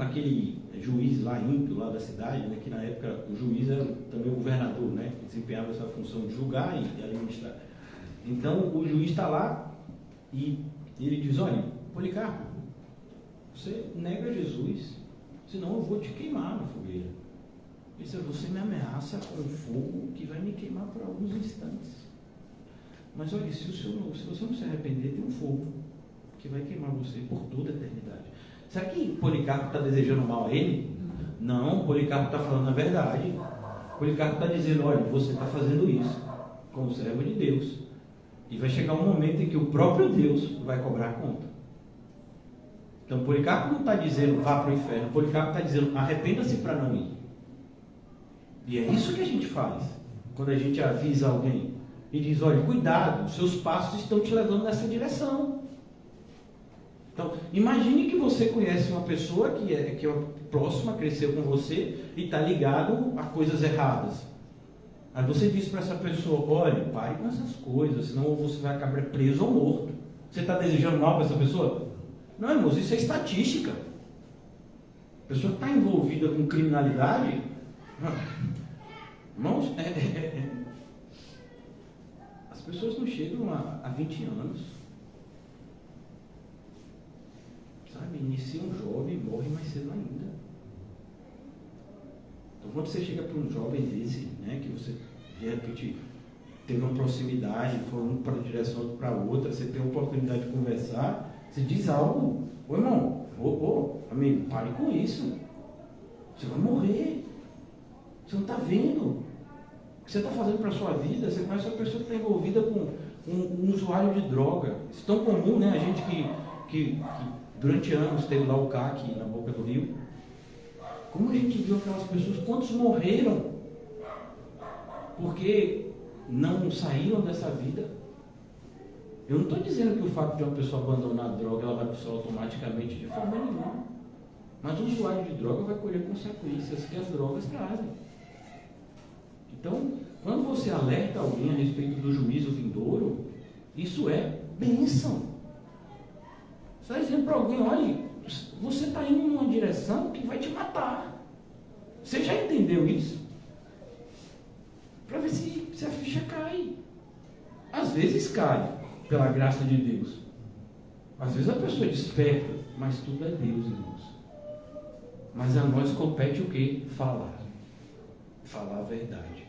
aquele juiz lá, ímpio, lá da cidade, né, que na época o juiz era também o governador, né, que desempenhava essa função de julgar e administrar. Então o juiz está lá e ele diz: olha, Policarpo, você nega Jesus, senão eu vou te queimar na fogueira. Ele disse: você me ameaça com fogo que vai me queimar por alguns instantes. Mas olha, se você não se arrepender, tem um fogo que vai queimar você por toda a eternidade. Será que Policarpo está desejando mal a ele? Não, Policarpo está falando a verdade. Policarpo está dizendo: olha, você está fazendo isso como servo de Deus. E vai chegar um momento em que o próprio Deus vai cobrar a conta. Então Policarpo não está dizendo vá para o inferno. Policarpo está dizendo arrependa-se para não ir. E é isso que a gente faz quando a gente avisa alguém e diz: olha, cuidado, seus passos estão te levando nessa direção. Então, imagine que você conhece uma pessoa que é próxima, cresceu com você e está ligado a coisas erradas. Aí você diz para essa pessoa: olha, pare com essas coisas, senão você vai acabar preso ou morto. Você está desejando mal para essa pessoa? Não, irmãos, isso é estatística. A pessoa que está envolvida com criminalidade, irmãos, as pessoas não chegam a 20 anos. Sabe, inicia um jovem e morre mais cedo ainda. Então, quando você chega para um jovem desse, né, que você de repente teve uma proximidade, foi um para uma direção, outro para outra, você tem a oportunidade de conversar, você diz algo: ô irmão, amigo, pare com isso. Você vai morrer. Você não está vendo o que você está fazendo para a sua vida. Você conhece uma pessoa que está envolvida com um usuário de droga. Isso é tão comum, né? A gente que durante anos teve lá o CAC na boca do rio. Como a gente viu aquelas pessoas, quantos morreram porque não saíram dessa vida? Eu não estou dizendo que o fato de uma pessoa abandonar a droga, ela vai para o céu automaticamente, de forma nenhuma. Mas o usuário de droga vai colher consequências que as drogas trazem. Então, quando você alerta alguém a respeito do juízo vindouro, isso é bênção. Você está dizendo para alguém: olha, você está indo numa direção que vai te matar. Você já entendeu isso? Para ver se a ficha cai. Às vezes cai, pela graça de Deus. Às vezes a pessoa desperta, mas tudo é Deus, irmãos. Mas a nós compete o quê? Falar. Falar a verdade.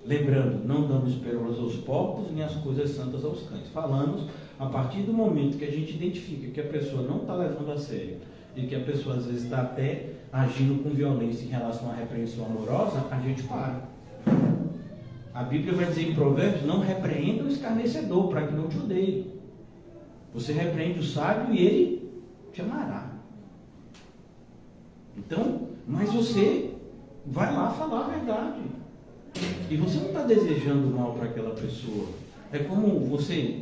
Lembrando, não damos pérolas aos porcos, nem as coisas santas aos cães. Falamos a partir do momento que a gente identifica que a pessoa não está levando a sério e que a pessoa às vezes está até agindo com violência em relação à repreensão amorosa, a gente para. A Bíblia vai dizer em Provérbios: não repreenda o escarnecedor, para que não te odeie. Você repreende o sábio e ele te amará. Então, mas você vai lá falar a verdade. E você não está desejando mal para aquela pessoa. É como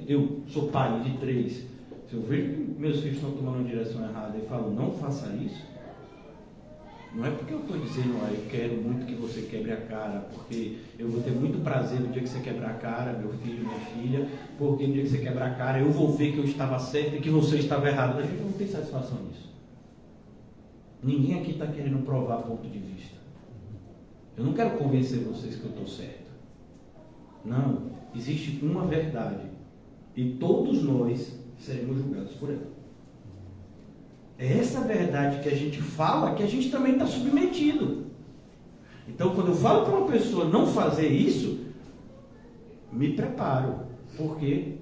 eu sou pai de 3. Se eu vejo que meus filhos estão tomando uma direção errada e falo: não faça isso, não é porque eu estou dizendo: eu quero muito que você quebre a cara, porque eu vou ter muito prazer no dia que você quebrar a cara, meu filho, minha filha, porque no dia que você quebrar a cara eu vou ver que eu estava certo e que você estava errado. A gente não tem satisfação nisso. Ninguém aqui está querendo provar ponto de vista. Eu não quero convencer vocês que eu estou certo. Não. Existe uma verdade. E todos nós seremos julgados por ela. É essa verdade que a gente fala que a gente também está submetido. Então, quando eu falo para uma pessoa não fazer isso, me preparo. Por quê?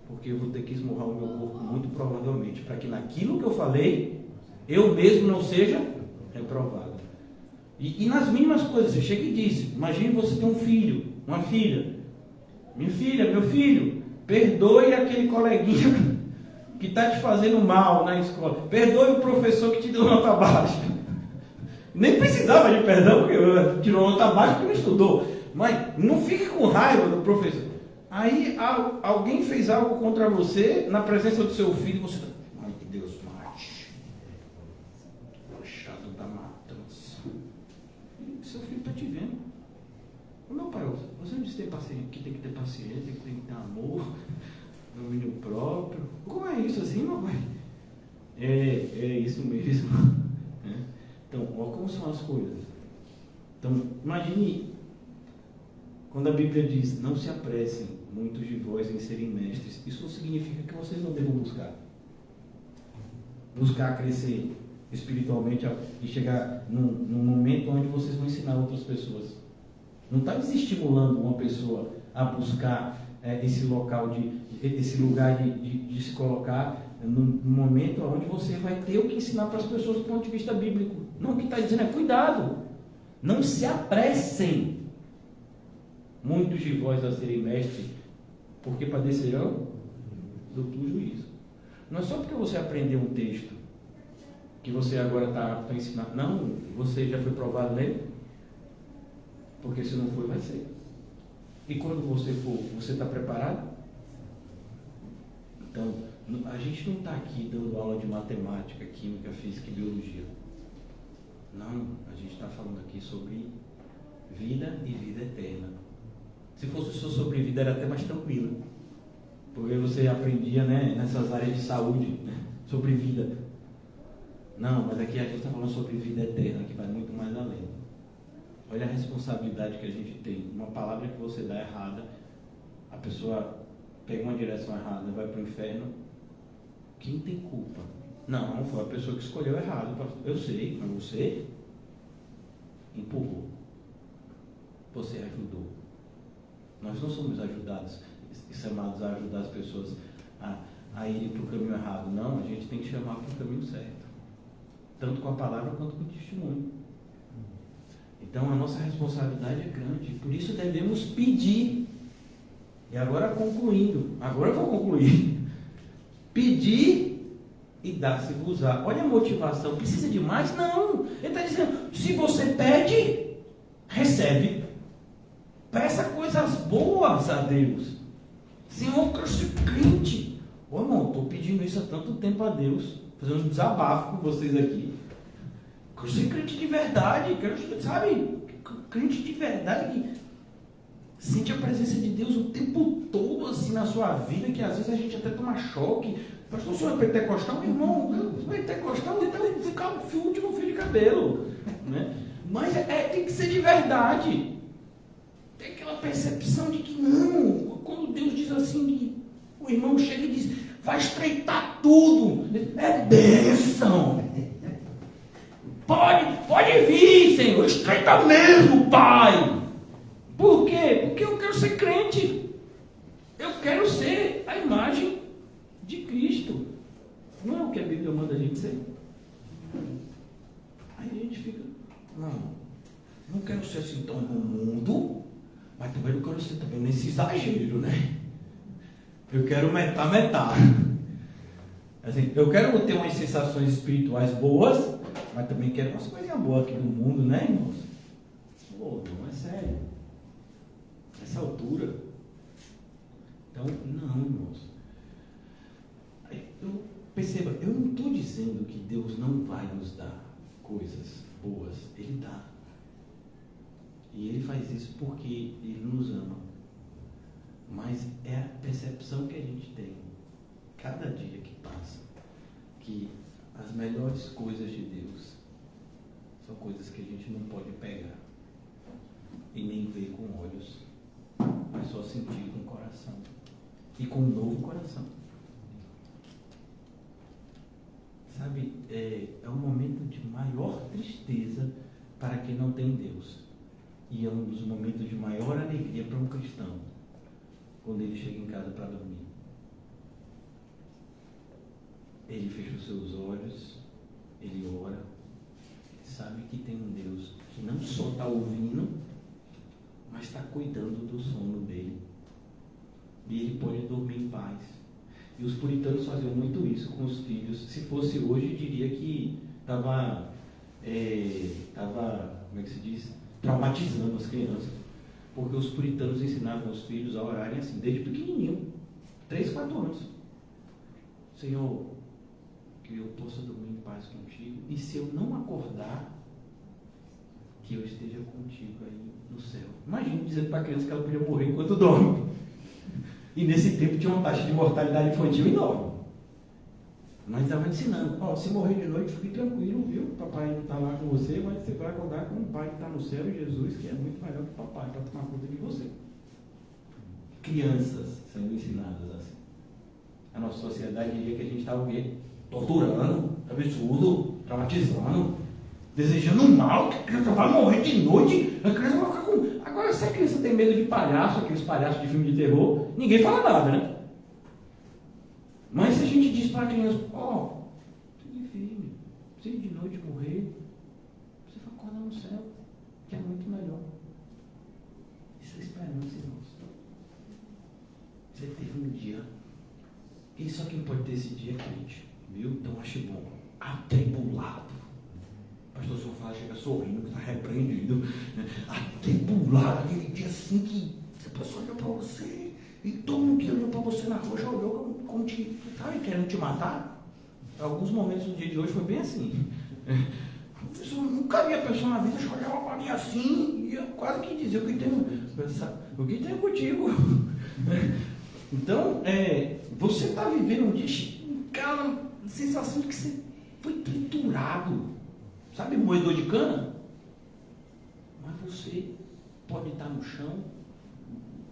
Porque eu vou ter que esmurrar o meu corpo muito provavelmente, para que naquilo que eu falei, eu mesmo não seja reprovado. E nas mínimas coisas, você chega e diz: imagine você ter um filho, uma filha. Minha filha, meu filho, perdoe aquele coleguinha que está te fazendo mal na escola. Perdoe o professor que te deu nota baixa. Nem precisava de perdão, porque tirou nota baixa porque não estudou. Mas não fique com raiva do professor. Aí alguém fez algo contra você na presença do seu filho e você está: ai, que Deus mate. Machado da matança. E seu filho está te vendo. que tem que ter paciência, que tem que ter amor, domínio próprio. Como é isso assim, meu pai? É isso mesmo. Então, olha como são as coisas. Então, imagine quando a Bíblia diz: não se apressem muitos de vós em serem mestres. Isso não significa que vocês não devam buscar crescer espiritualmente e chegar num momento onde vocês vão ensinar outras pessoas. Não está desestimulando uma pessoa a buscar esse local, esse lugar de se colocar num momento onde você vai ter o que ensinar para as pessoas do ponto de vista bíblico. Não, o que está dizendo é: cuidado, não se apressem muitos de vós a serem mestres, porque padecerão duplo juízo. Não é só porque você aprendeu um texto que você agora está ensinando. Não, você já foi provado nele. Porque se não for, vai ser. E quando você for, você está preparado? Então, a gente não está aqui dando aula de matemática, química, física e biologia. Não, a gente está falando aqui sobre vida e vida eterna. Se fosse só sobre vida, era até mais tranquilo. Porque você aprendia, né, nessas áreas de saúde, né, sobre vida. Não, mas aqui a gente está falando sobre vida eterna, que vai muito mais além. Olha a responsabilidade que a gente tem. Uma palavra que você dá errada, a pessoa pega uma direção errada, vai para o inferno. Quem tem culpa? Não, foi a pessoa que escolheu errado. Eu sei, mas você empurrou. Você ajudou. Nós não somos ajudados, chamados a ajudar as pessoas a irem para o caminho errado. Não, a gente tem que chamar para o caminho certo. Tanto com a palavra quanto com o testemunho. Então a nossa responsabilidade é grande. Por isso devemos pedir. E agora concluindo. Agora eu vou concluir. Pedir e dar-se-vos-á. Olha a motivação. Precisa de mais? Não. Ele está dizendo: se você pede, recebe. Peça coisas boas a Deus. Senhor, eu quero ser crente. Ô irmão, estou pedindo isso há tanto tempo a Deus. Fazendo um desabafo com vocês aqui. Quero ser crente de verdade. Quero, sabe, crente de verdade que sente a presença de Deus o tempo todo assim na sua vida, que às vezes a gente até toma choque. Pastor, o senhor é pentecostal? Meu irmão, pentecostal então ficar o último fio de cabelo, né? Mas tem que ser de verdade. Tem aquela percepção de que não, quando Deus diz assim, que o irmão chega e diz: vai estreitar tudo, é bênção. Pode vir, Senhor, estreita mesmo, Pai. Por quê? Porque eu quero ser crente. Eu quero ser a imagem de Cristo. Não é o que a Bíblia manda a gente ser? Aí a gente fica: não quero ser assim tão no mundo, mas também não quero ser também nesse exagero, né? Eu quero metade. Assim, eu quero ter umas sensações espirituais boas, mas também quero umas coisinhas boas aqui do mundo, né, irmãos? Pô, não é sério. Nessa altura. Então, não, irmãos. Perceba, eu não estou dizendo que Deus não vai nos dar coisas boas. Ele dá. E Ele faz isso porque Ele nos ama. Mas é a percepção que a gente tem, cada dia que passa, que as melhores coisas de Deus são coisas que a gente não pode pegar e nem ver com olhos, mas só sentir com o coração e com um novo coração. Sabe, é um momento de maior tristeza para quem não tem Deus, e é um dos momentos de maior alegria para um cristão, quando ele chega em casa para dormir. Ele fecha os seus olhos, ele ora, sabe que tem um Deus que não só está ouvindo, mas está cuidando do sono dele. E ele pode dormir em paz. E os puritanos faziam muito isso com os filhos. Se fosse hoje, eu diria que estava, como é que se diz? Traumatizando as crianças. Porque os puritanos ensinavam os filhos a orarem assim, desde pequenininho, 3, 4 anos. Senhor, que eu possa dormir em paz contigo. E se eu não acordar, que eu esteja contigo aí no céu. Imagina dizendo para a criança que ela podia morrer enquanto dorme. E nesse tempo tinha uma taxa de mortalidade infantil enorme. Mas estava ensinando, se morrer de noite, fique tranquilo, viu? Papai não está lá com você, mas você vai acordar com um pai que está no céu, e Jesus, que é muito maior que o papai, para tomar conta de você. Crianças sendo ensinadas assim. A nossa sociedade diria que a gente estava o quê? Torturando, absurdo, traumatizando, desejando mal, que a criança vai morrer de noite, a criança vai ficar com... Agora, se a criança tem medo de palhaço, aqueles palhaços de filme de terror, ninguém fala nada, né? Mas se a gente diz para a criança, fique firme, se de noite morrer, você vai acordar no céu, que é muito melhor. Isso é esperança, irmãos. Você teve um dia, e só quem pode ter esse dia é crente, viu? Então ache bom, atribulado. O pastor Sofá chega sorrindo, que está repreendido, né? Atribulado, aquele dia assim que a pessoa olhou para você, e todo mundo que olhou para você na rua já olhou como te, sabe, querendo te matar. Alguns momentos do dia de hoje foi bem assim. Eu nunca vi a pessoa na vida, já olhava para mim assim, e eu quase que dizia, o que tem contigo? Então, você está vivendo um dia, cara, a sensação de que você foi triturado. Sabe moedor de cana? Mas você pode estar no chão,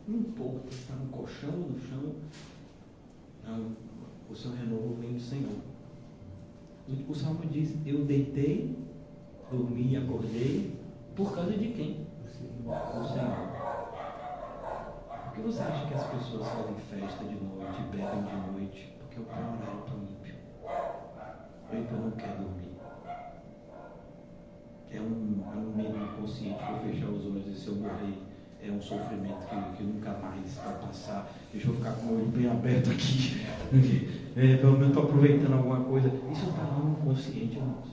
não importa se está no colchão ou no chão, não, o seu renovo vem do Senhor. O Salmo diz, eu deitei, dormi e acordei, por causa de quem? O Senhor. Por que você acha que as pessoas fazem festa de noite, bebem de noite? Porque o pior horário para o ímpio. O ímpio não quer dormir. É um medo inconsciente que eu fechar os olhos e se eu morrer é um sofrimento que nunca mais vai passar. Deixa eu ficar com o olho bem aberto aqui. Pelo menos estou aproveitando alguma coisa. Isso está lá no inconsciente, irmãos.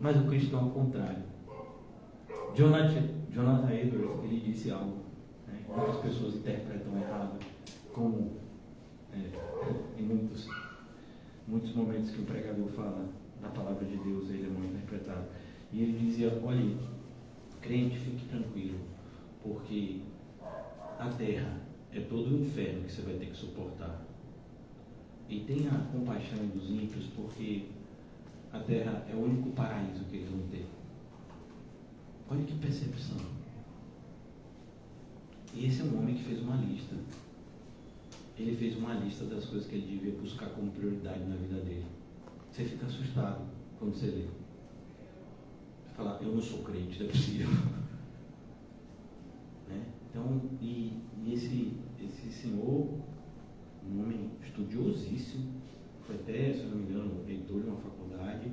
Mas o cristão ao contrário. Jonathan Edwards, ele disse algo, né? Muitas pessoas interpretam errado, como em muitos momentos que o pregador fala da palavra de Deus, ele é mal interpretado. E ele dizia, olha, crente, fique tranquilo, porque a terra é todo o inferno que você vai ter que suportar. E tenha compaixão dos ímpios, porque a terra é o único paraíso que eles vão ter. Olha que percepção. E esse é um homem que fez uma lista. Ele fez uma lista das coisas que ele devia buscar como prioridade na vida dele. Você fica assustado quando você lê. Você fala, eu não sou crente, não é possível. Né? Então, e esse senhor, um homem estudiosíssimo, foi até, se não me engano, reitor de uma faculdade,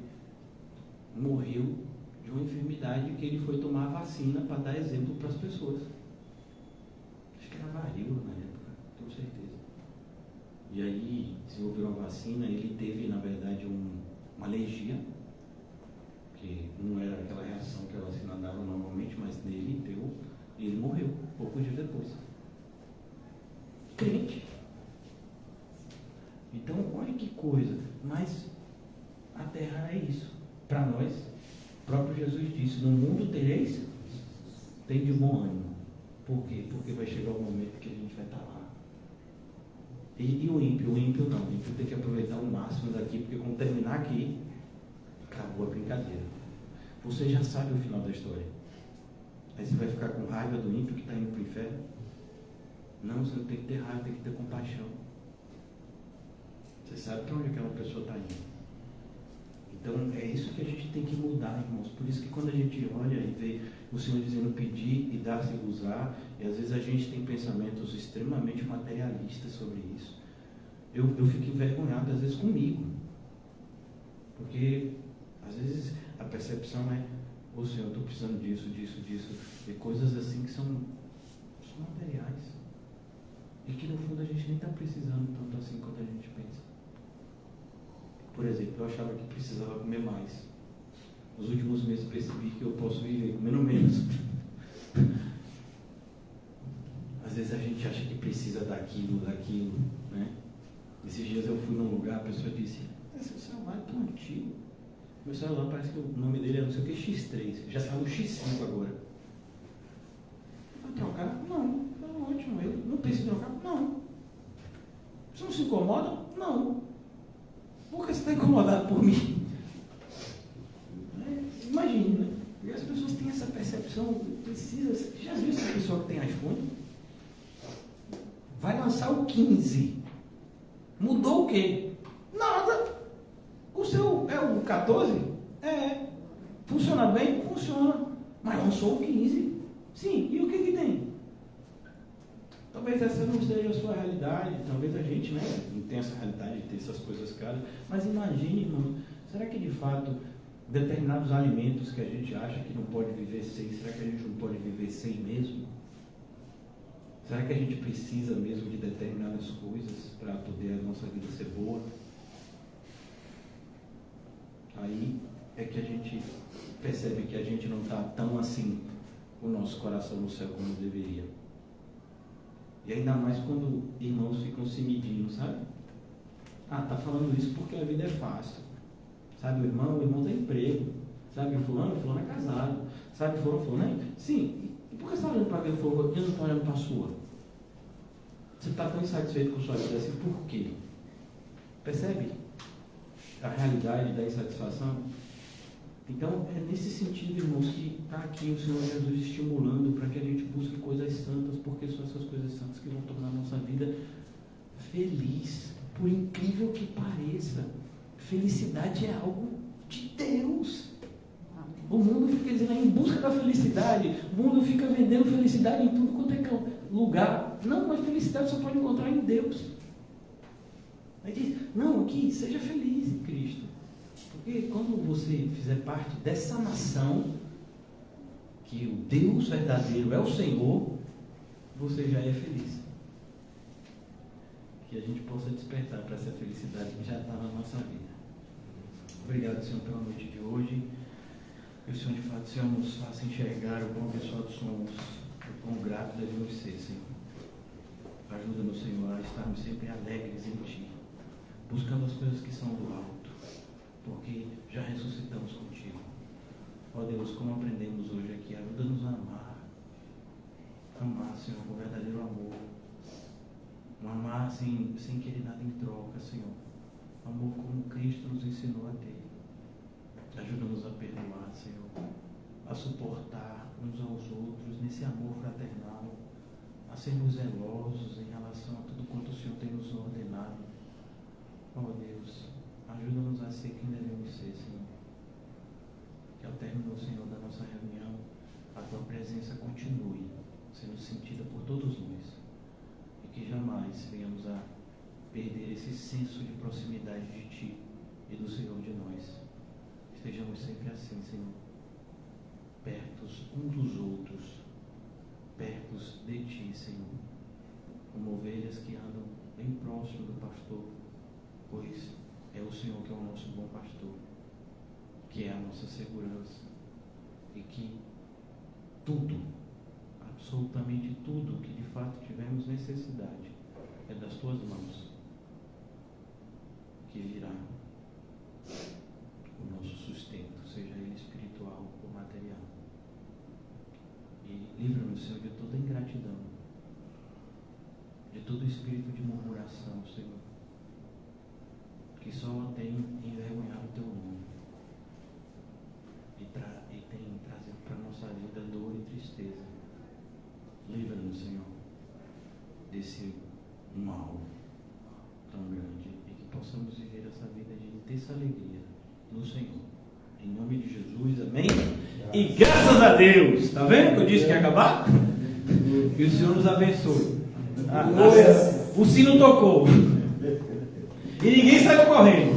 morreu de uma enfermidade que ele foi tomar vacina para dar exemplo para as pessoas. Acho que era varíola na época, tenho certeza. E aí desenvolveu uma vacina, ele teve, na verdade, uma alergia, que não era aquela reação que a vacina dava normalmente, mas nele deu, e ele morreu, poucos dias depois. Crente. Então, olha que coisa, mas a terra é isso. Para nós, o próprio Jesus disse, no mundo tereis, tem de bom ânimo. Por quê? Porque vai chegar o momento que a gente vai estar lá. E o ímpio? O ímpio não. O ímpio tem que aproveitar o máximo daqui, porque quando terminar aqui, acabou a brincadeira. Você já sabe o final da história. Aí você vai ficar com raiva do ímpio que está indo para o inferno? Não, você não tem que ter raiva, tem que ter compaixão. Você sabe para onde aquela pessoa está indo. Então é isso que a gente tem que mudar, irmãos. Por isso que quando a gente olha e vê o Senhor dizendo pedir e dar-se-vos-á, e às vezes a gente tem pensamentos extremamente materialistas sobre isso. Eu fico envergonhado às vezes comigo. Porque às vezes a percepção é, Senhor, eu estou precisando disso, e coisas assim que são materiais. E que no fundo a gente nem está precisando tanto assim quanto a gente pensa. Por exemplo, eu achava que precisava comer mais. Nos últimos meses percebi que eu posso viver comendo menos. Às vezes a gente acha que precisa daquilo, né? Esses dias eu fui num lugar, a pessoa disse, esse celular é tão antigo. Meu celular parece que o nome dele é não sei o que, X3. Já está no X5 agora. Vai trocar? Não. Tá ótimo. Eu não penso em trocar? Não. Você não se incomoda? Não. Por que você está incomodado por mim? Imagine, né? E as pessoas têm essa percepção, precisa. Já viu essa pessoa que tem iPhone? Vai lançar o 15. Mudou o quê? Nada. O seu é o 14? É. Funciona bem? Funciona. Mas lançou o 15. Sim, e o que tem? Talvez essa não seja a sua realidade, talvez a gente, né, não tenha essa realidade de ter essas coisas caras, mas imagine, irmãos, será que de fato determinados alimentos que a gente acha que não pode viver sem, será que a gente não pode viver sem mesmo? Será que a gente precisa mesmo de determinadas coisas para poder a nossa vida ser boa? Aí é que a gente percebe que a gente não está tão assim, o nosso coração no céu como deveria. E ainda mais quando irmãos ficam se medindo, sabe? Tá falando isso porque a vida é fácil. Sabe, o irmão tem emprego. Sabe, o fulano é casado. Sabe, fulano, né? Sim. E por que você está olhando para aquele fulano e não está olhando para a sua? Você está tão insatisfeito com a sua vida assim, por quê? Percebe a realidade da insatisfação? Então, é nesse sentido, irmãos, que está aqui o Senhor Jesus estimulando para que a gente busque coisas santas, porque são essas coisas santas que vão tornar a nossa vida feliz, por incrível que pareça. Felicidade é algo de Deus. O mundo fica dizendo em busca da felicidade, o mundo fica vendendo felicidade em tudo quanto é lugar. Não, mas felicidade só pode encontrar em Deus. Aí diz, não, aqui, seja feliz em Cristo. Porque quando você fizer parte dessa nação, que o Deus verdadeiro é o Senhor, você já é feliz. Que a gente possa despertar para essa felicidade que já está na nossa vida. Obrigado, Senhor, pela noite de hoje. Que o Senhor, de fato, Senhor, nos faça enxergar o quão abençoados somos, o quão grato devemos ser, Senhor. Ajuda-nos, Senhor, a estarmos sempre alegres em Ti, buscando as coisas que são do alto, porque já ressuscitamos contigo. Ó Deus, como aprendemos hoje aqui, ajuda-nos a amar, Senhor, com verdadeiro amor, um amar sem querer nada em troca, Senhor, amor como Cristo nos ensinou a ter. Ajuda-nos a perdoar, Senhor, a suportar uns aos outros nesse amor fraternal, a sermos zelosos em relação a tudo quanto o Senhor tem nos ordenado. Ó Deus, ajuda-nos a ser quem devemos ser, Senhor. Que ao término, Senhor, da nossa reunião, a Tua presença continue sendo sentida por todos nós. E que jamais venhamos a perder esse senso de proximidade de Ti e do Senhor de nós. Estejamos sempre assim, Senhor, pertos um dos outros, pertos de Ti, Senhor, como ovelhas que andam bem próximo do pastor, pois é o Senhor que é o nosso bom pastor, que é a nossa segurança, e que tudo, absolutamente tudo que de fato tivermos necessidade, é das Tuas mãos que virá o nosso sustento, seja ele espiritual ou material. E livra-nos, Senhor, de toda ingratidão, de todo espírito de murmuração, Senhor, que só tem envergonhado o Teu nome e tem trazido para a nossa vida dor e tristeza. Livra-nos, Senhor, desse mal tão grande e que possamos viver essa vida de intensa alegria no Senhor. Em nome de Jesus, amém? E graças a Deus! Está vendo que eu disse que ia acabar? Que o Senhor nos abençoe. O sino tocou. E ninguém saiu correndo.